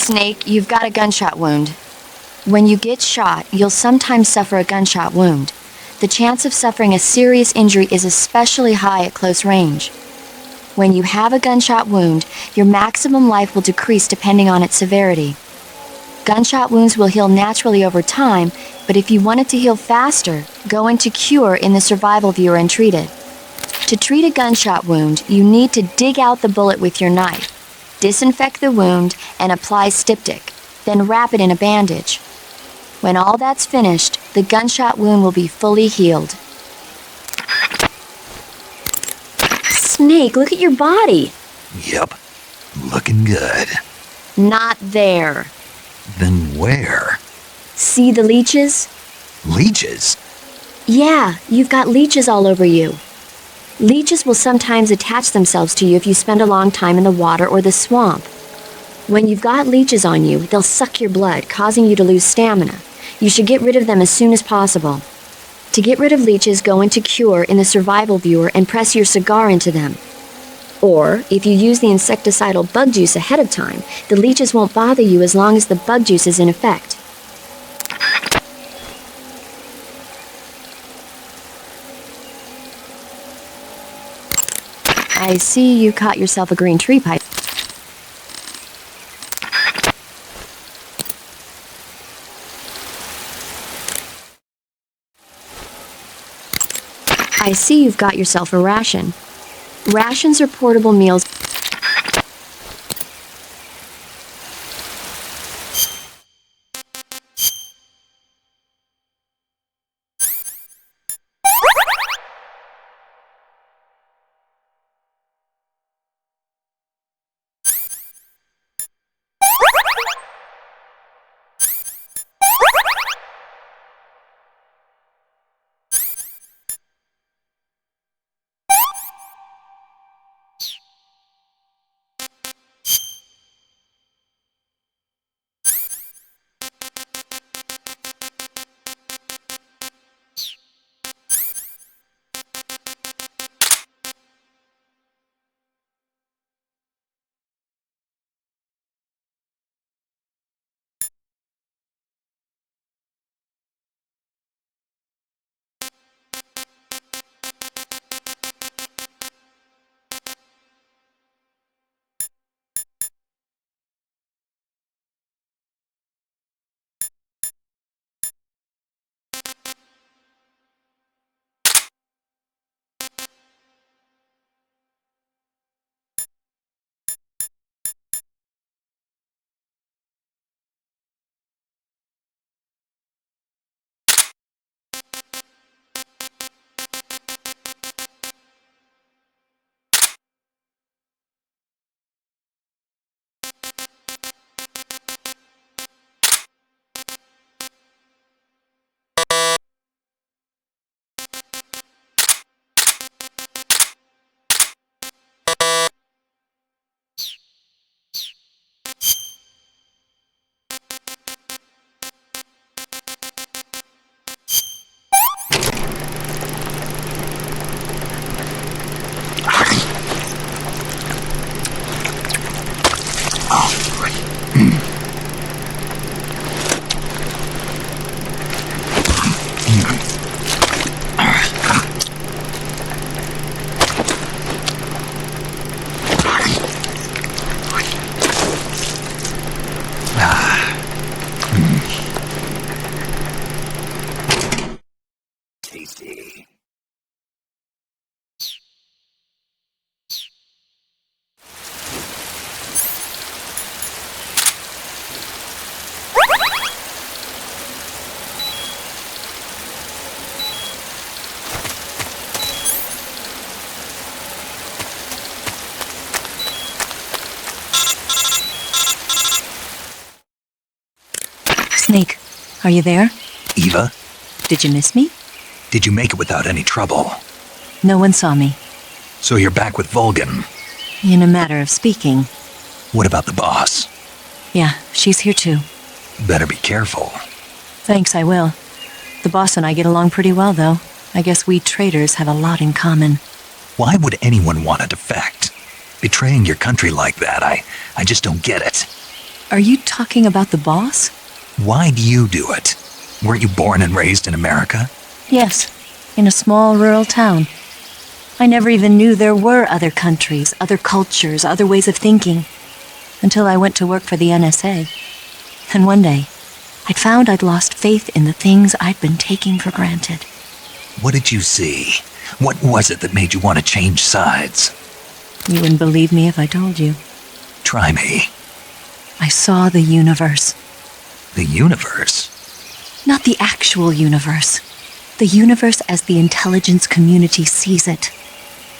Snake, you've got a gunshot wound. When you get shot, you'll sometimes suffer a gunshot wound. The chance of suffering a serious injury is especially high at close range. When you have a gunshot wound, your maximum life will decrease depending on its severity. Gunshot wounds will heal naturally over time, but if you want it to heal faster, go into Cure in the survival viewer and treat it. To treat a gunshot wound, you need to dig out the bullet with your knife, disinfect the wound, and apply styptic, then wrap it in a bandage. When all that's finished, the gunshot wound will be fully healed. Snake, look at your body. Yep, looking good. Not there. Then where? See the leeches? Leeches? Yeah, you've got leeches all over you. Leeches will sometimes attach themselves to you if you spend a long time in the water or the swamp. When you've got leeches on you, they'll suck your blood, causing you to lose stamina. You should get rid of them as soon as possible. To get rid of leeches, go into Cure in the survival viewer and press your cigar into them. Or, if you use the insecticidal bug juice ahead of time, the leeches won't bother you as long as the bug juice is in effect. I see you caught yourself a green tree pipe. I see you've got yourself a ration. Rations are portable meals. Tasty. Snake, are you there? Eva, Did you miss me? did you make it without any trouble? No one saw me. So you're back with Vulcan. In a matter of speaking. What about the boss? Yeah, she's here too. Better be careful. Thanks, I will. The boss and I get along pretty well, though. I guess we traitors have a lot in common. Why would anyone want to defect? Betraying your country like that, I just don't get it. Are you talking about the boss? Why'd you do it? Weren't you born and raised in America? Yes, in a small rural town. I never even knew there were other countries, other cultures, other ways of thinking, until I went to work for the NSA. And one day, I'd found I'd lost faith in the things I'd been taking for granted. What did you see? What was it that made you want to change sides? You wouldn't believe me if I told you. Try me. I saw the universe. The universe? Not the actual universe. The universe as the intelligence community sees it.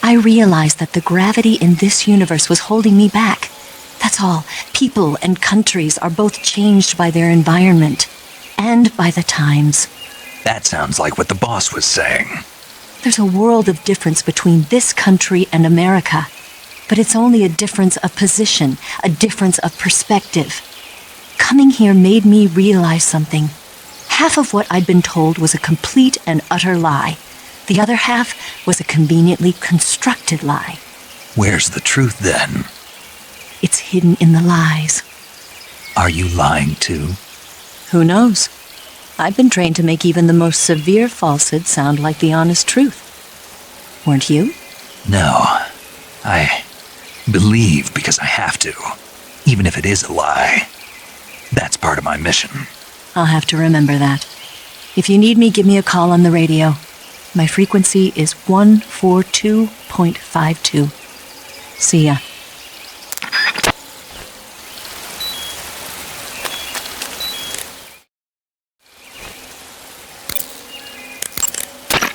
I realized that the gravity in this universe was holding me back. That's all. People and countries are both changed by their environment and by the times. That sounds like what the boss was saying. There's a world of difference between this country and America, but it's only a difference of position, a difference of perspective. Coming here made me realize something. Half of what I'd been told was a complete and utter lie. The other half was a conveniently constructed lie. Where's the truth then? It's hidden in the lies. Are you lying too? Who knows? I've been trained to make even the most severe falsehood sound like the honest truth. Weren't you? No. I believe because I have to, even if it is a lie. That's part of my mission. I'll have to remember that. If you need me, give me a call on the radio. My frequency is 142.52. See ya.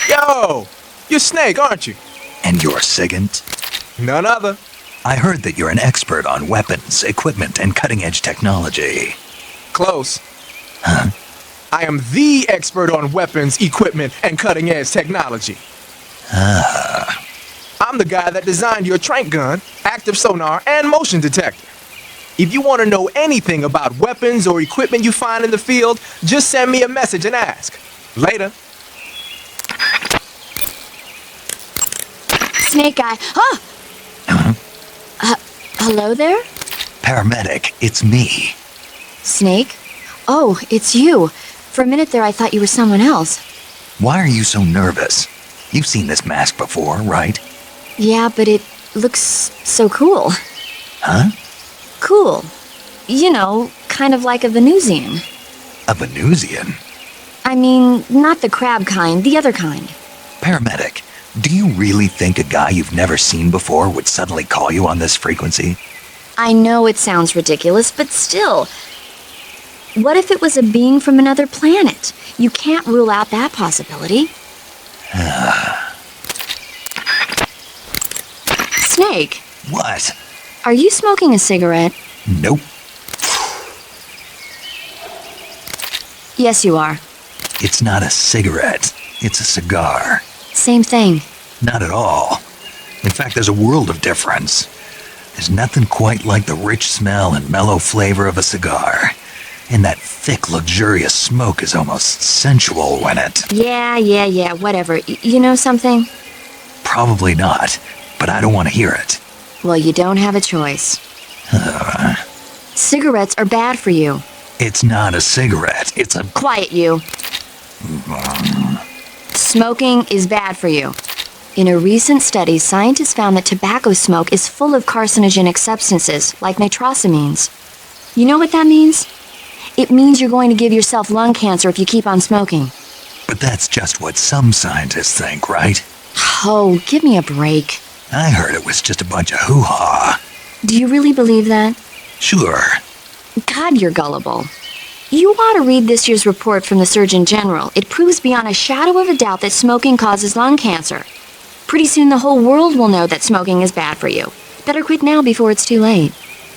Yo! You're Snake, aren't you? And you're Sigint? None other. I heard that you're an expert on weapons, equipment, and cutting-edge technology. Close. Huh? I am the expert on weapons, equipment, and cutting-edge technology. Ah. I'm the guy that designed your trank gun, active sonar, and motion detector. If you want to know anything about weapons or equipment you find in the field, just send me a message and ask. Later. Snake Eye. Ah! Hello there? Paramedic, it's me. Snake? Oh, it's you. For a minute there, I thought you were someone else. Why are you so nervous? You've seen this mask before, right? Yeah, but it looks so cool. Huh? Cool. You know, kind of like a Venusian. A Venusian? I mean, not the crab kind, the other kind. Paramedic, do you really think a guy you've never seen before would suddenly call you on this frequency? I know it sounds ridiculous, but still. What if it was a being from another planet? You can't rule out that possibility. Snake. What? Are you smoking a cigarette? Nope. Yes, you are. It's not a cigarette. It's a cigar. Same thing. Not at all. In fact, there's a world of difference. There's nothing quite like the rich smell and mellow flavor of a cigar. And that thick, luxurious smoke is almost sensual when it... Yeah, whatever. You know something? Probably not, but I don't want to hear it. Well, you don't have a choice. Cigarettes are bad for you. It's not a cigarette, it's a... Quiet, you. Smoking is bad for you. In a recent study, scientists found that tobacco smoke is full of carcinogenic substances, like nitrosamines. You know what that means? It means you're going to give yourself lung cancer if you keep on smoking. But that's just what some scientists think, right? Oh, give me a break. I heard it was just a bunch of hoo-ha. Do you really believe that? Sure. God, you're gullible. You ought to read this year's report from the Surgeon General. It proves beyond a shadow of a doubt that smoking causes lung cancer. Pretty soon the whole world will know that smoking is bad for you. Better quit now before it's too late.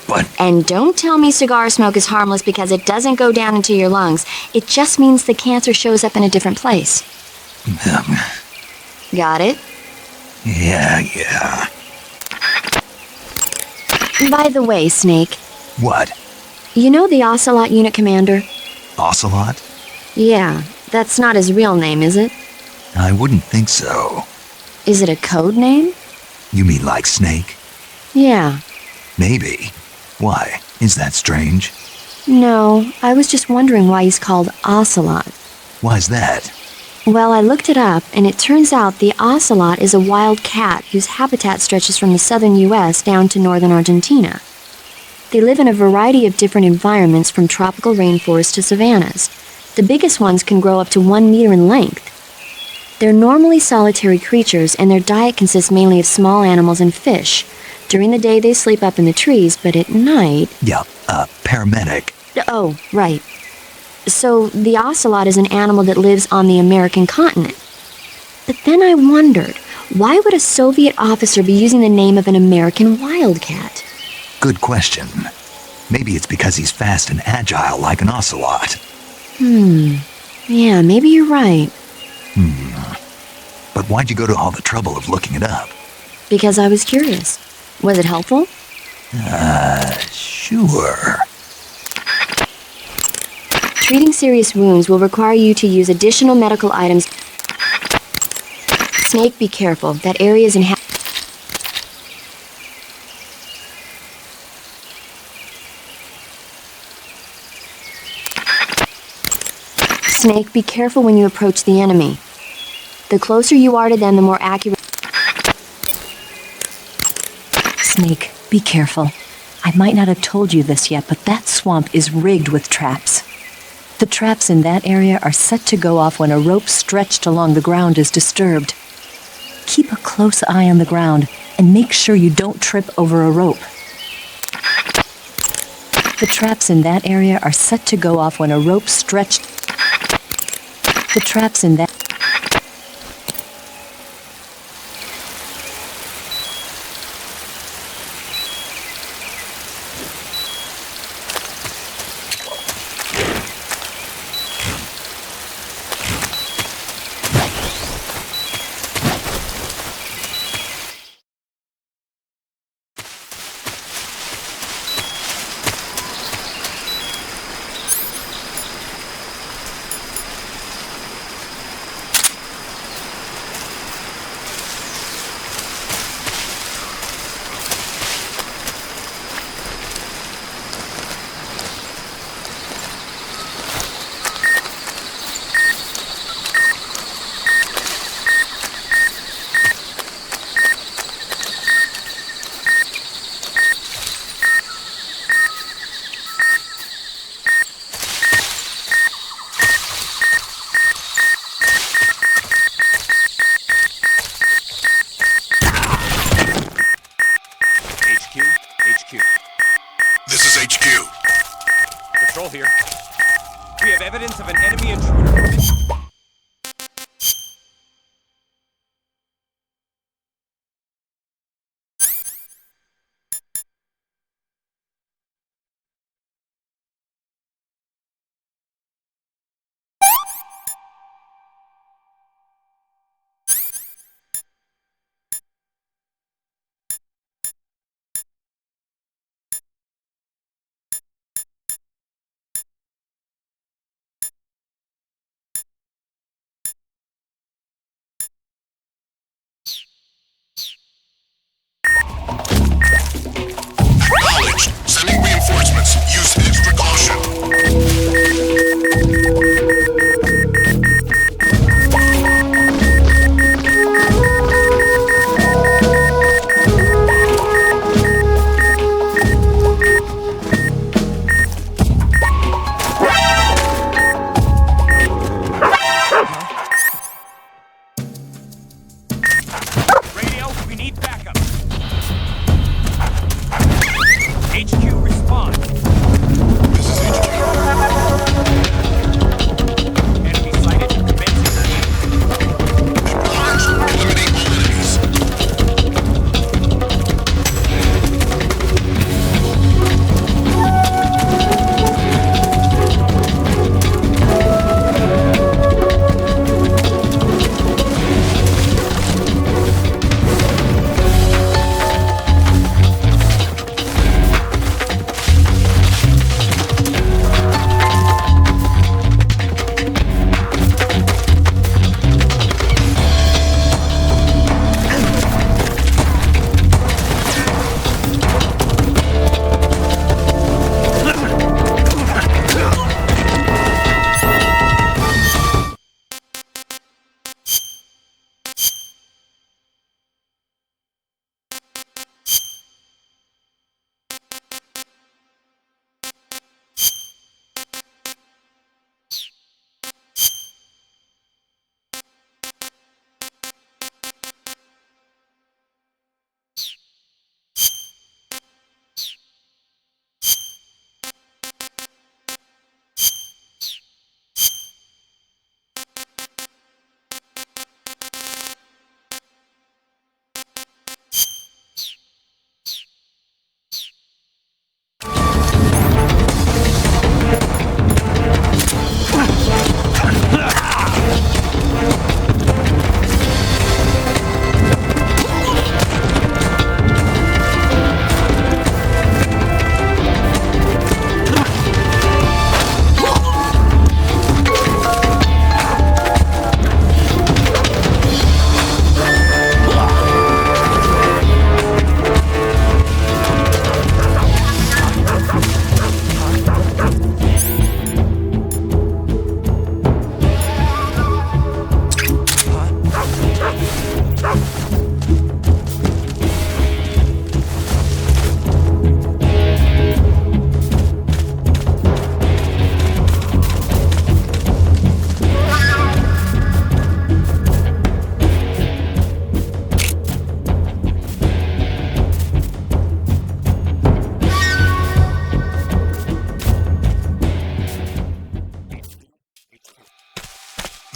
But... And don't tell me cigar smoke is harmless because it doesn't go down into your lungs. It just means the cancer shows up in a different place. Got it? Yeah. By the way, Snake. What? You know the Ocelot Unit Commander? Ocelot? Yeah, that's not his real name, is it? I wouldn't think so. Is it a code name? You mean like Snake? Yeah. Maybe. Why? Is that strange? No, I was just wondering why he's called Ocelot. Why's that? Well, I looked it up, and it turns out the ocelot is a wild cat whose habitat stretches from the southern U.S. down to northern Argentina. They live in a variety of different environments from tropical rainforests to savannas. The biggest ones can grow up to 1 meter in length. They're normally solitary creatures, and their diet consists mainly of small animals and fish. During the day, they sleep up in the trees, but at night... Yeah, paramedic. Oh, right. So, the ocelot is an animal that lives on the American continent. But then I wondered, why would a Soviet officer be using the name of an American wildcat? Good question. Maybe it's because he's fast and agile like an ocelot. Yeah, maybe you're right. But why'd you go to all the trouble of looking it up? Because I was curious. Was it helpful? Sure. Treating serious wounds will require you to use additional medical items. Snake, be careful. That area is Snake, be careful when you approach the enemy. The closer you are to them, the more accurate... Snake, be careful. I might not have told you this yet, but that swamp is rigged with traps. The traps in that area are set to go off when a rope stretched along the ground is disturbed. Keep a close eye on the ground and make sure you don't trip over a rope. The traps in that area are set to go off when a rope stretched... The traps in that... This is HQ. Patrol here. We have evidence of an enemy intruder.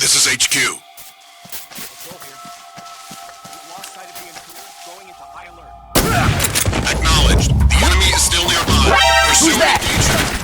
This is HQ. Acknowledged. The enemy is still nearby. Pursue and engage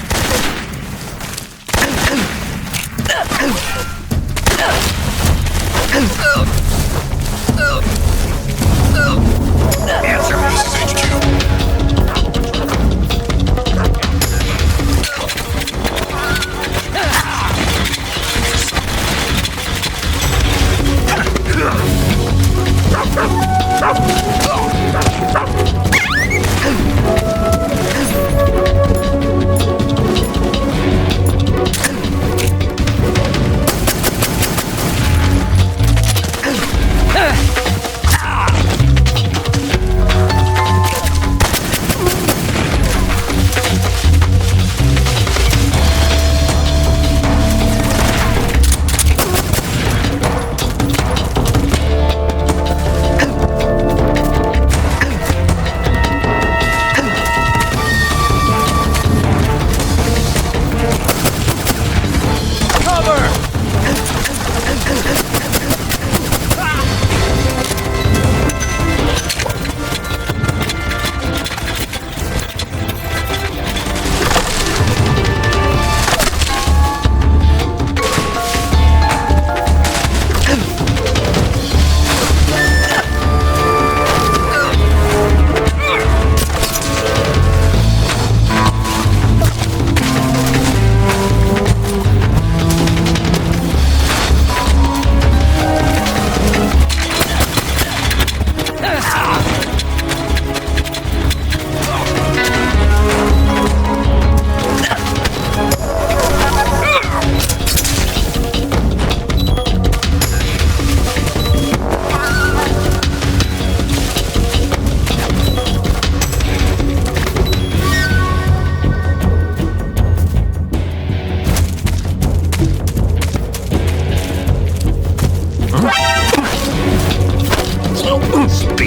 This is HQ.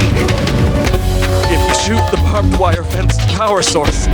If you shoot the barbed wire fence power source.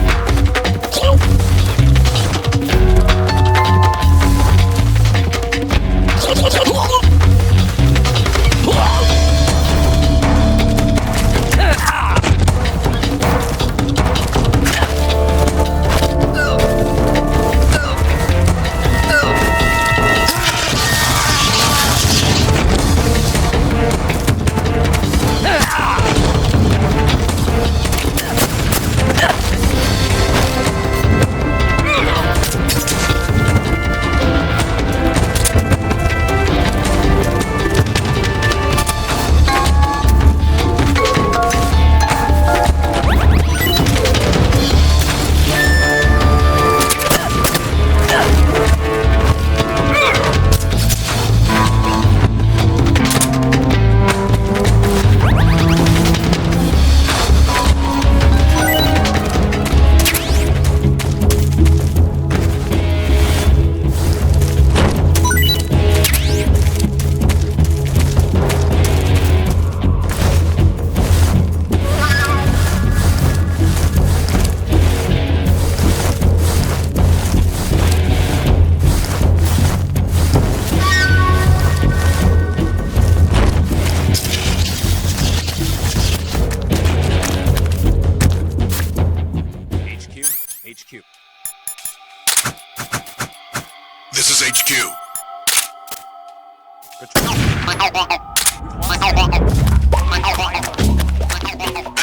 This is HQ.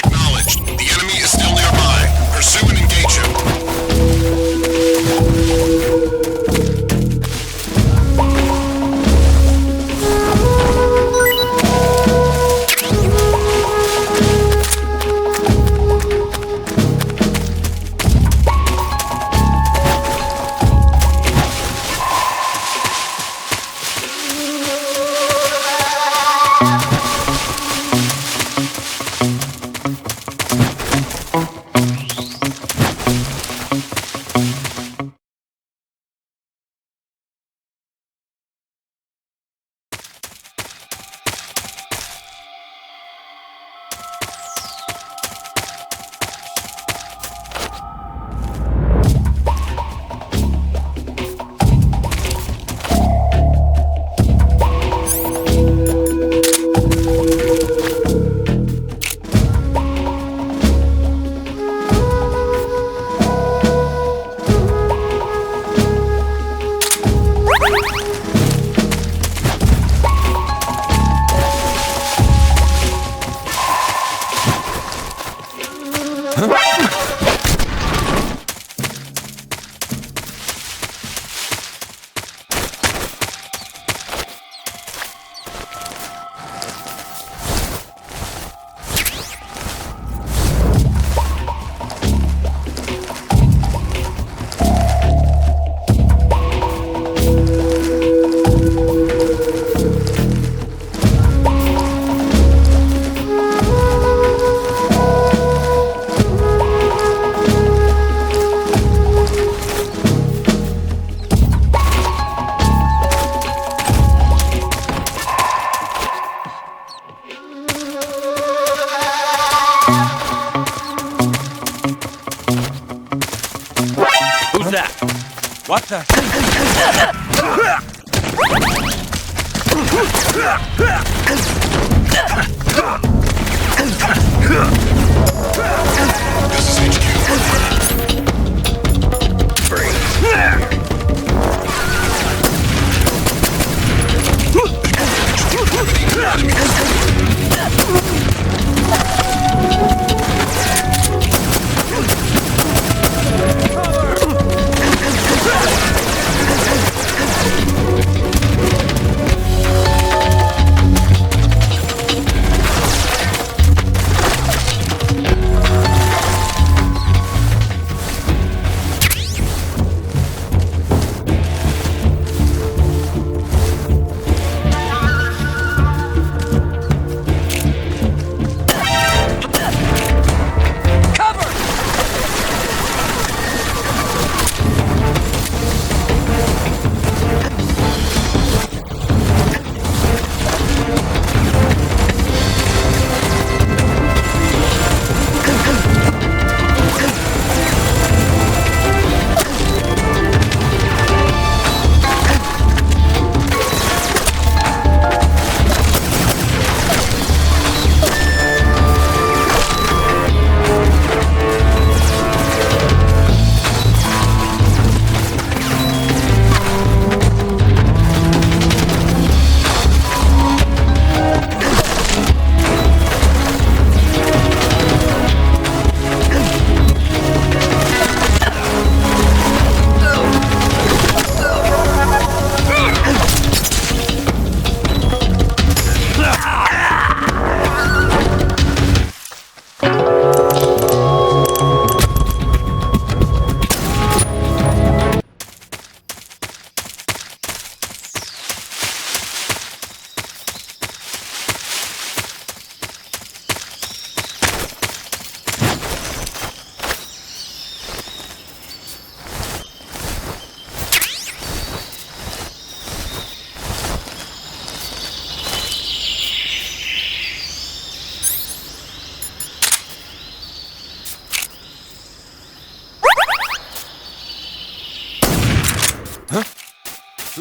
Acknowledged. The enemy is still nearby. Pursue and engage him.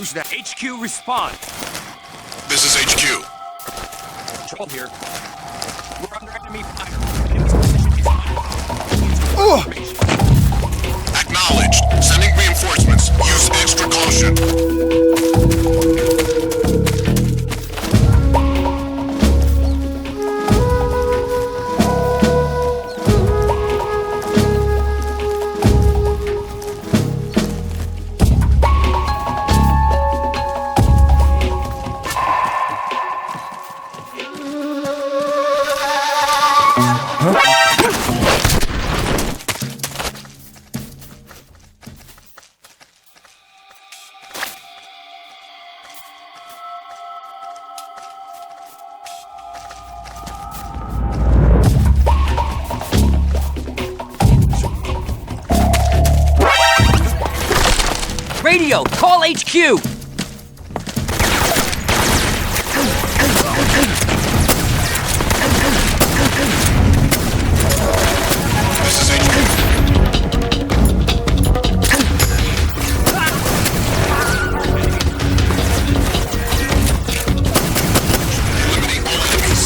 Who's that? HQ, respond. This is HQ. Control here. We're under enemy fire. Enemy's position is on. Acknowledged. Sending reinforcements. Use extra caution. Radio, call HQ! This is HQ. Eliminate all enemies.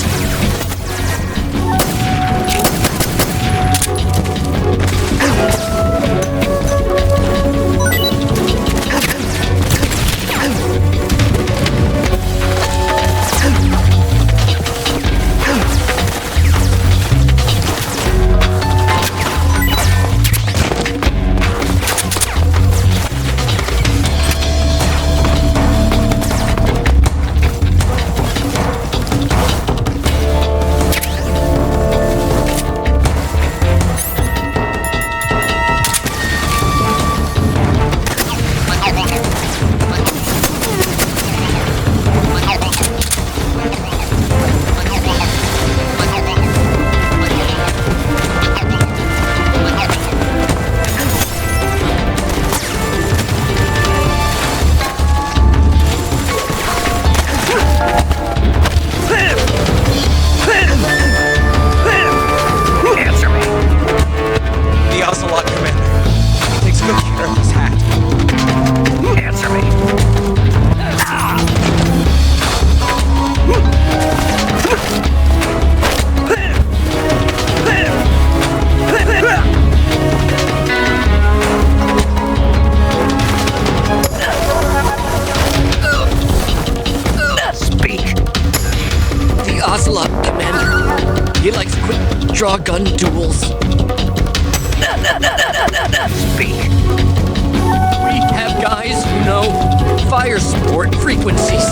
straw gun duels. Speak. We have guys who know fire sport frequencies.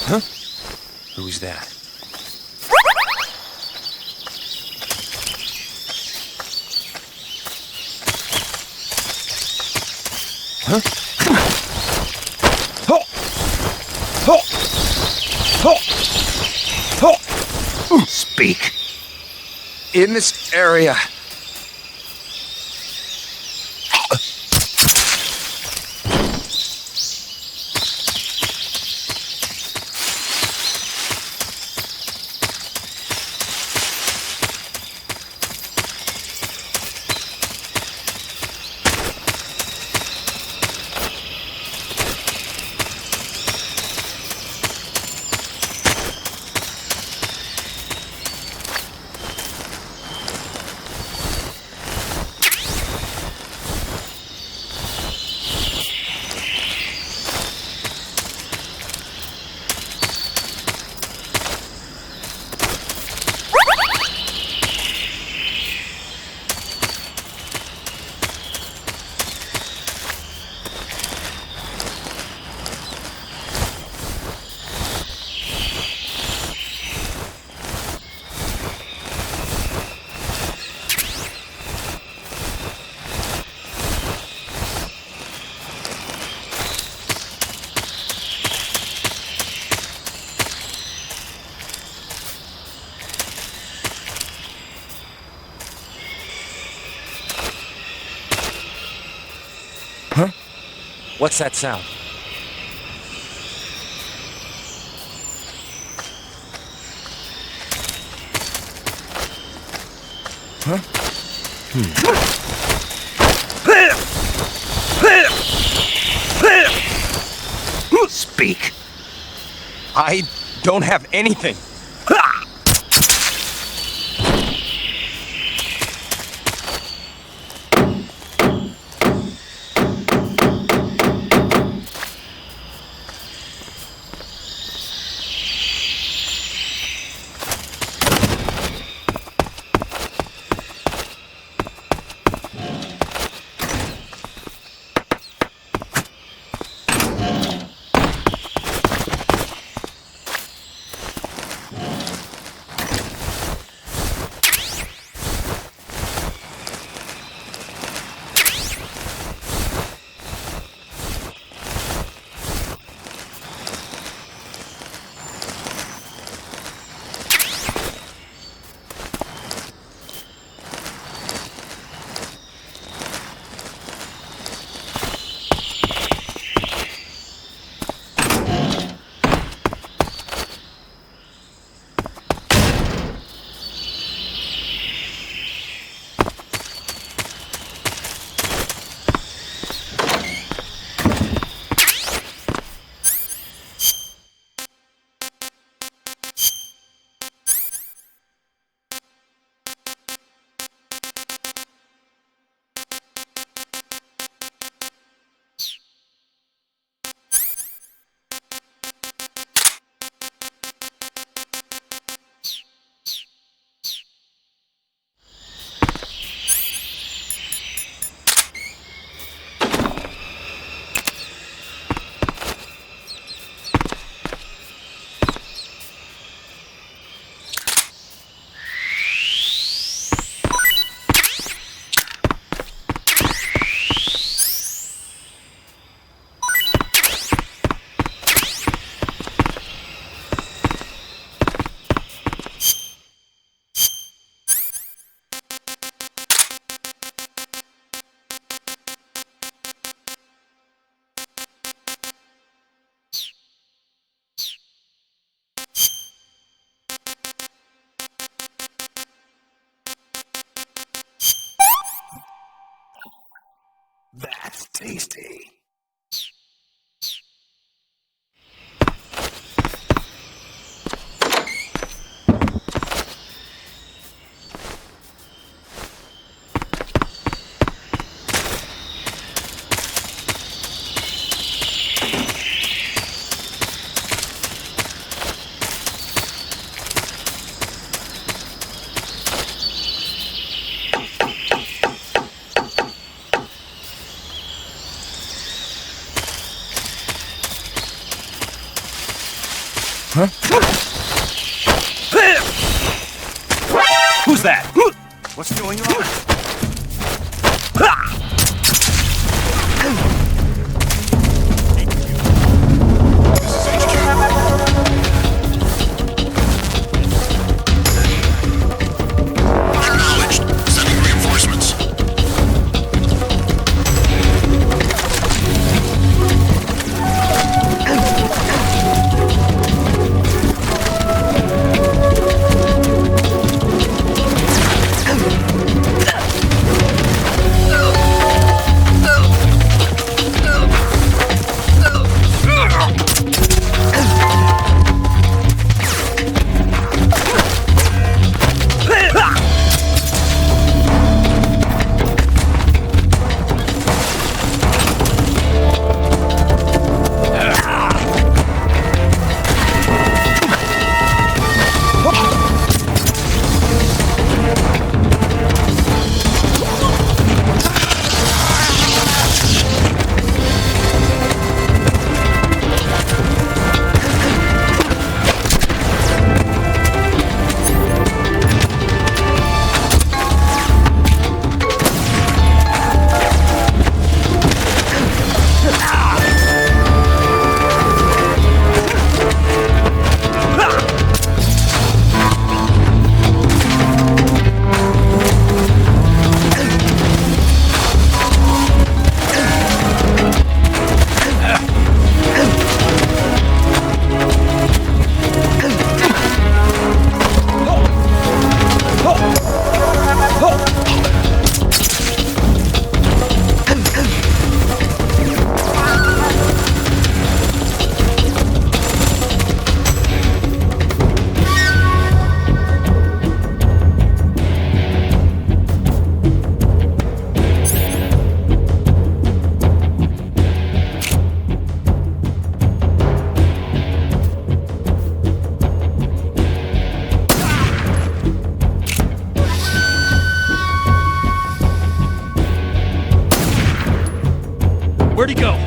Huh? Who's that? Huh? Speak. In this area. Huh? What's that sound? Huh? Speak. I don't have anything. That's tasty. Huh? Who's that? What's going on? Acknowledged. Sending reinforcements. Where'd he go?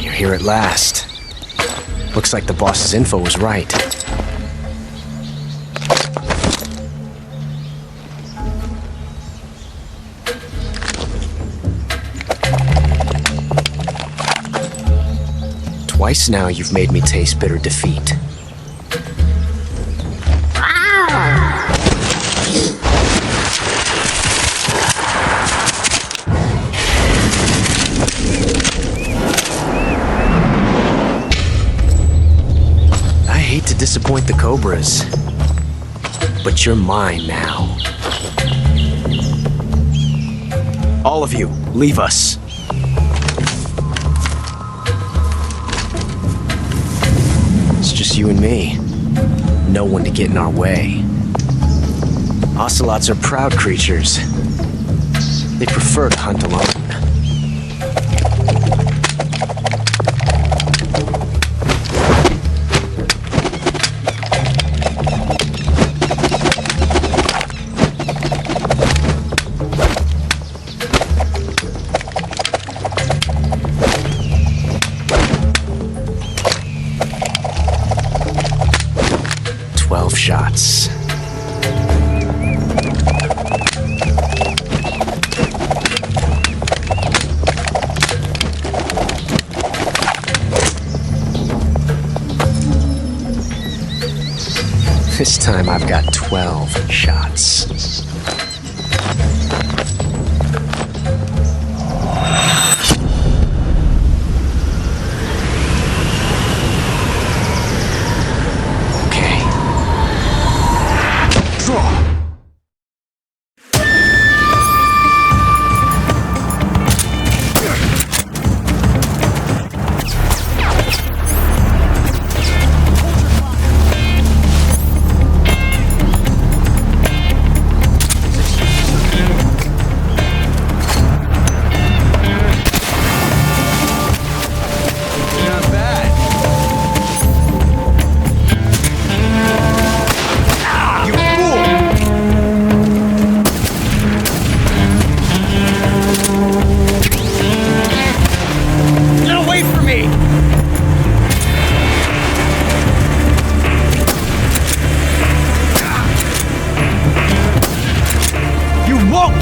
You're here at last. Looks like the boss's info was right. Twice now you've made me taste bitter defeat. I hate to disappoint the Cobras, but you're mine now. All of you, leave us. It's just you and me. No one to get in our way. Ocelots are proud creatures. They prefer to hunt alone. 12 shots. This time I've got 12 shots. Okay. Draw.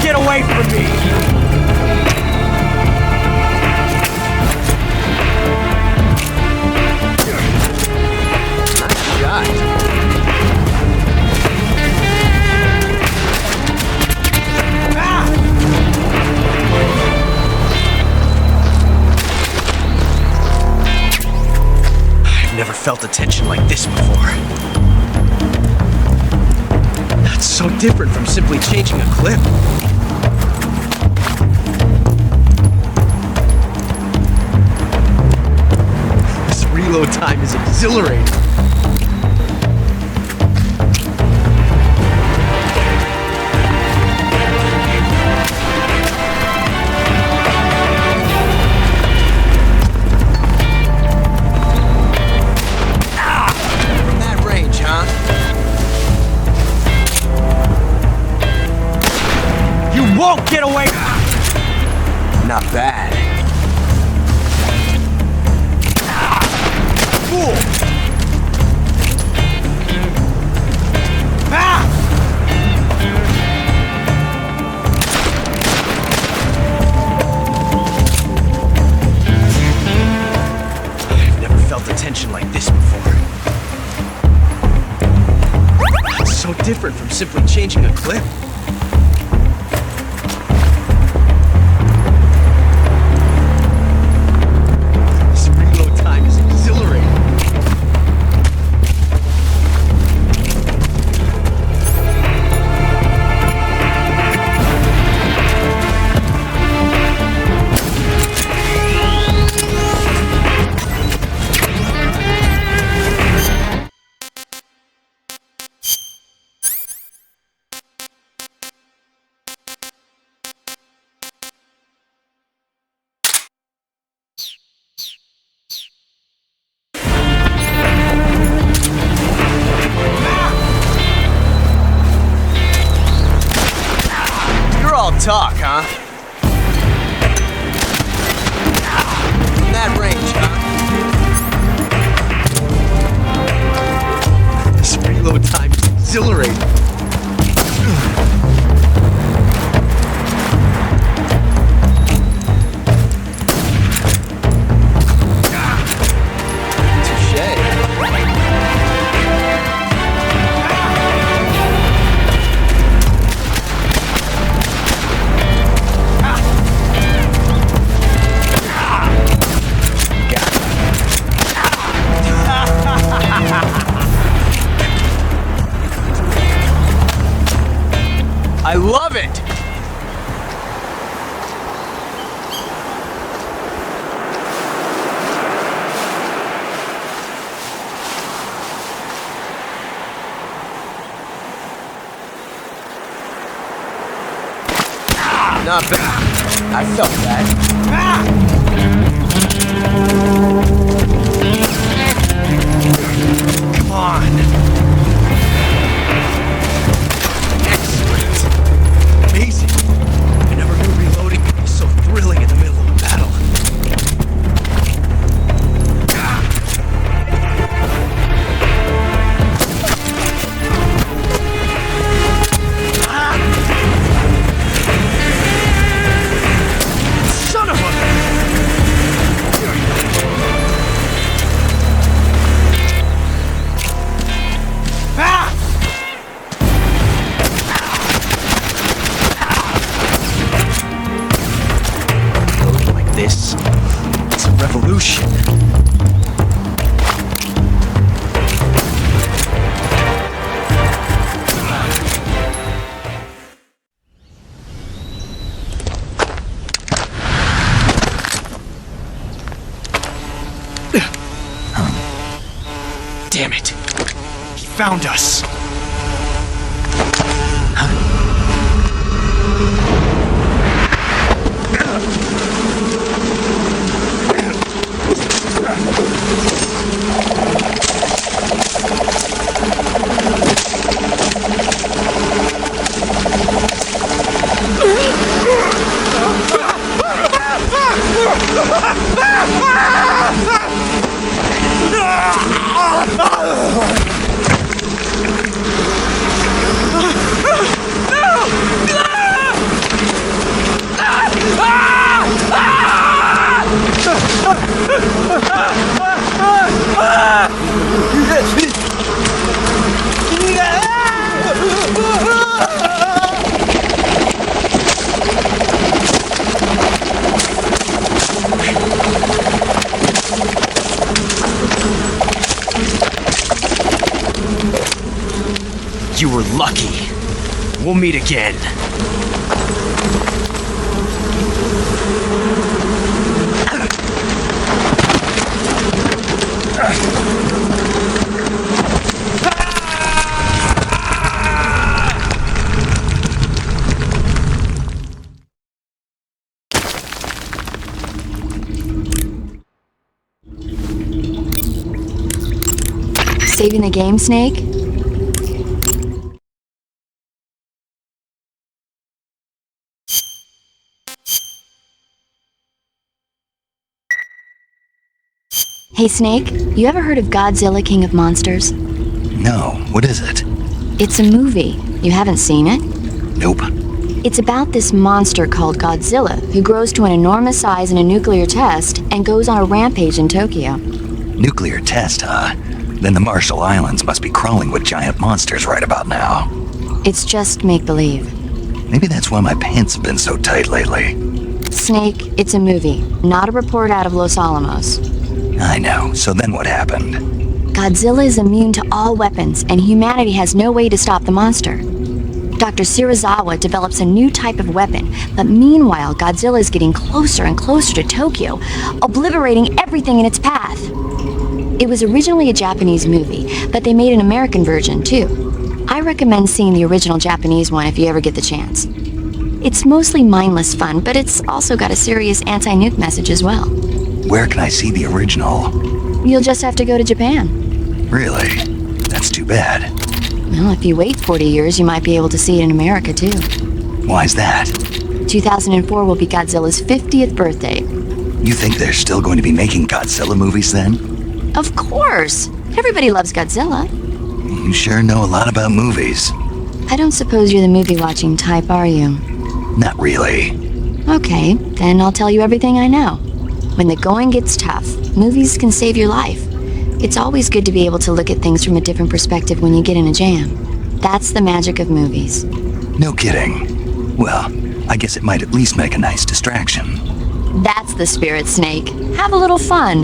Get away from me! Nice shot. I've never felt a tension like this before. That's so different from simply changing a clip. Reload time is exhilarating. From that range, huh? You won't get away! Not bad. Fool! Ah! I've never felt a tension like this before. It's so different from simply changing a clip. This reload time is exhilarating. Talk, huh? From that range, huh? This reload time is exhilarating. I love it! Not bad. I felt that. Come on. Amazing. I never knew reloading could be so thrilling in the middle of a battle. Damn it! He found us! You were lucky. We'll meet again. Saving the game, Snake? Hey Snake, you ever heard of Godzilla King of Monsters? No, what is it? It's a movie. You haven't seen it? Nope. It's about this monster called Godzilla who grows to an enormous size in a nuclear test and goes on a rampage in Tokyo. Nuclear test, huh? Then the Marshall Islands must be crawling with giant monsters right about now. It's just make-believe. Maybe that's why my pants have been so tight lately. Snake, it's a movie, not a report out of Los Alamos. I know, so then what happened? Godzilla is immune to all weapons, and humanity has no way to stop the monster. Dr. Shirazawa develops a new type of weapon, but meanwhile, Godzilla is getting closer and closer to Tokyo, obliterating everything in its path. It was originally a Japanese movie, but they made an American version, too. I recommend seeing the original Japanese one if you ever get the chance. It's mostly mindless fun, but it's also got a serious anti-nuke message as well. Where can I see the original? You'll just have to go to Japan. Really? That's too bad. Well, if you wait 40 years, you might be able to see it in America, too. Why's that? 2004 will be Godzilla's 50th birthday. You think they're still going to be making Godzilla movies then? Of course! Everybody loves Godzilla. You sure know a lot about movies. I don't suppose you're the movie-watching type, are you? Not really. Okay, then I'll tell you everything I know. When the going gets tough, movies can save your life. It's always good to be able to look at things from a different perspective when you get in a jam. That's the magic of movies. No kidding. Well, I guess it might at least make a nice distraction. That's the spirit, Snake. Have a little fun.